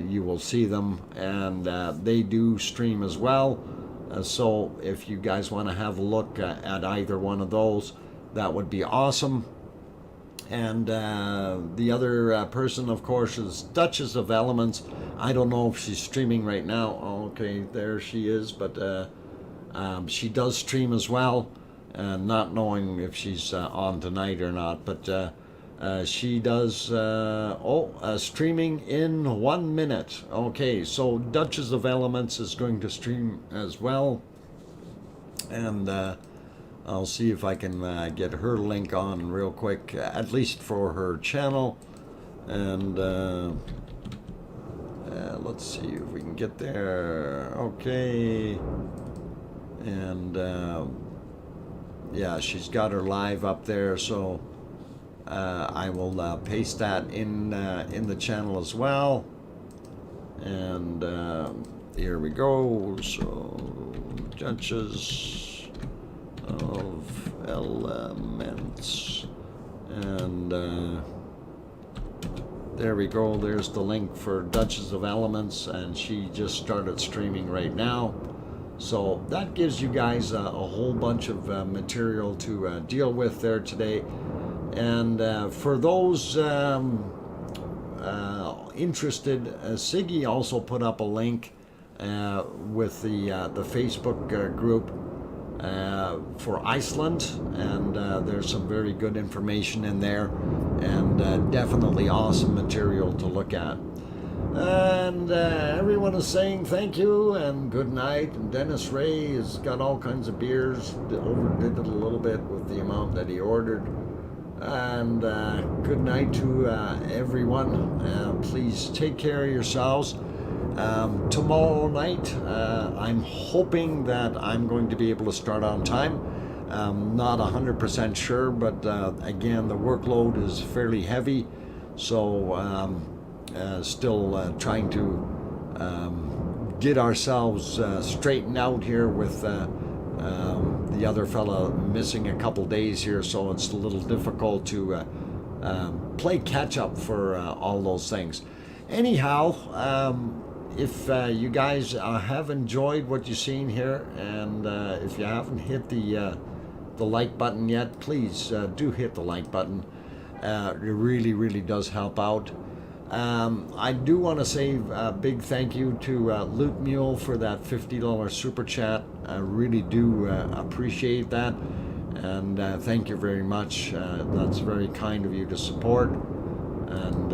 you will see them, and they do stream as well. So if you guys want to have a look at either one of those, that would be awesome. And the other person, of course, is Duchess of Elements. I don't know if she's streaming right now. Okay, there she is, but she does stream as well, not knowing if she's on tonight or not, but she does streaming in 1 minute. Okay, so Duchess of Elements is going to stream as well, and I'll see if I can get her link on real quick, at least for her channel. And let's see if we can get there. Okay. And yeah, she's got her live up there, so I will paste that in the channel as well. And here we go. So Duchess of Elements, and there we go. There's the link for Duchess of Elements, and she just started streaming right now. So that gives you guys a whole bunch of material to deal with there today. And for those interested, Siggy also put up a link with the Facebook group for Iceland, and there's some very good information in there, and definitely awesome material to look at. And everyone is saying thank you and good night. And Dennis Ray has got all kinds of beers, overdid it a little bit with the amount that he ordered. And good night to everyone. Please take care of yourselves. Tomorrow night, I'm hoping that I'm going to be able to start on time. Not 100% sure, but again, the workload is fairly heavy, so still trying to get ourselves straightened out here with the other fella missing a couple days here, so it's a little difficult to play catch up for all those things. Anyhow, if you guys have enjoyed what you've seen here, and if you haven't hit the like button yet, please do hit the like button. It really does help out. I do want to say a big thank you to Loot Mule for that $50 super chat. I really do appreciate that, and thank you very much. That's very kind of you to support, and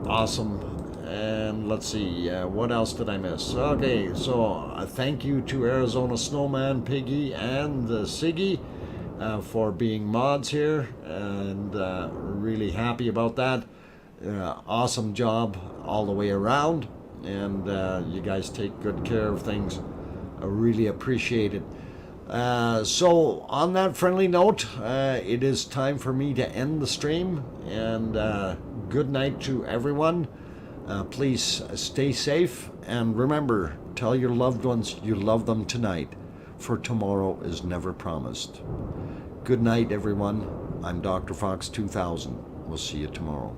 awesome. And let's see, what else did I miss? Okay, so thank you to Arizona Snowman, Piggy, and Siggy for being mods here, and really happy about that. Awesome job all the way around, and you guys take good care of things. I really appreciate it. So on that friendly note, it is time for me to end the stream, and good night to everyone. Please stay safe, and remember, tell your loved ones you love them tonight, for tomorrow is never promised. Good night, everyone. I'm DrFox2000. We'll see you tomorrow.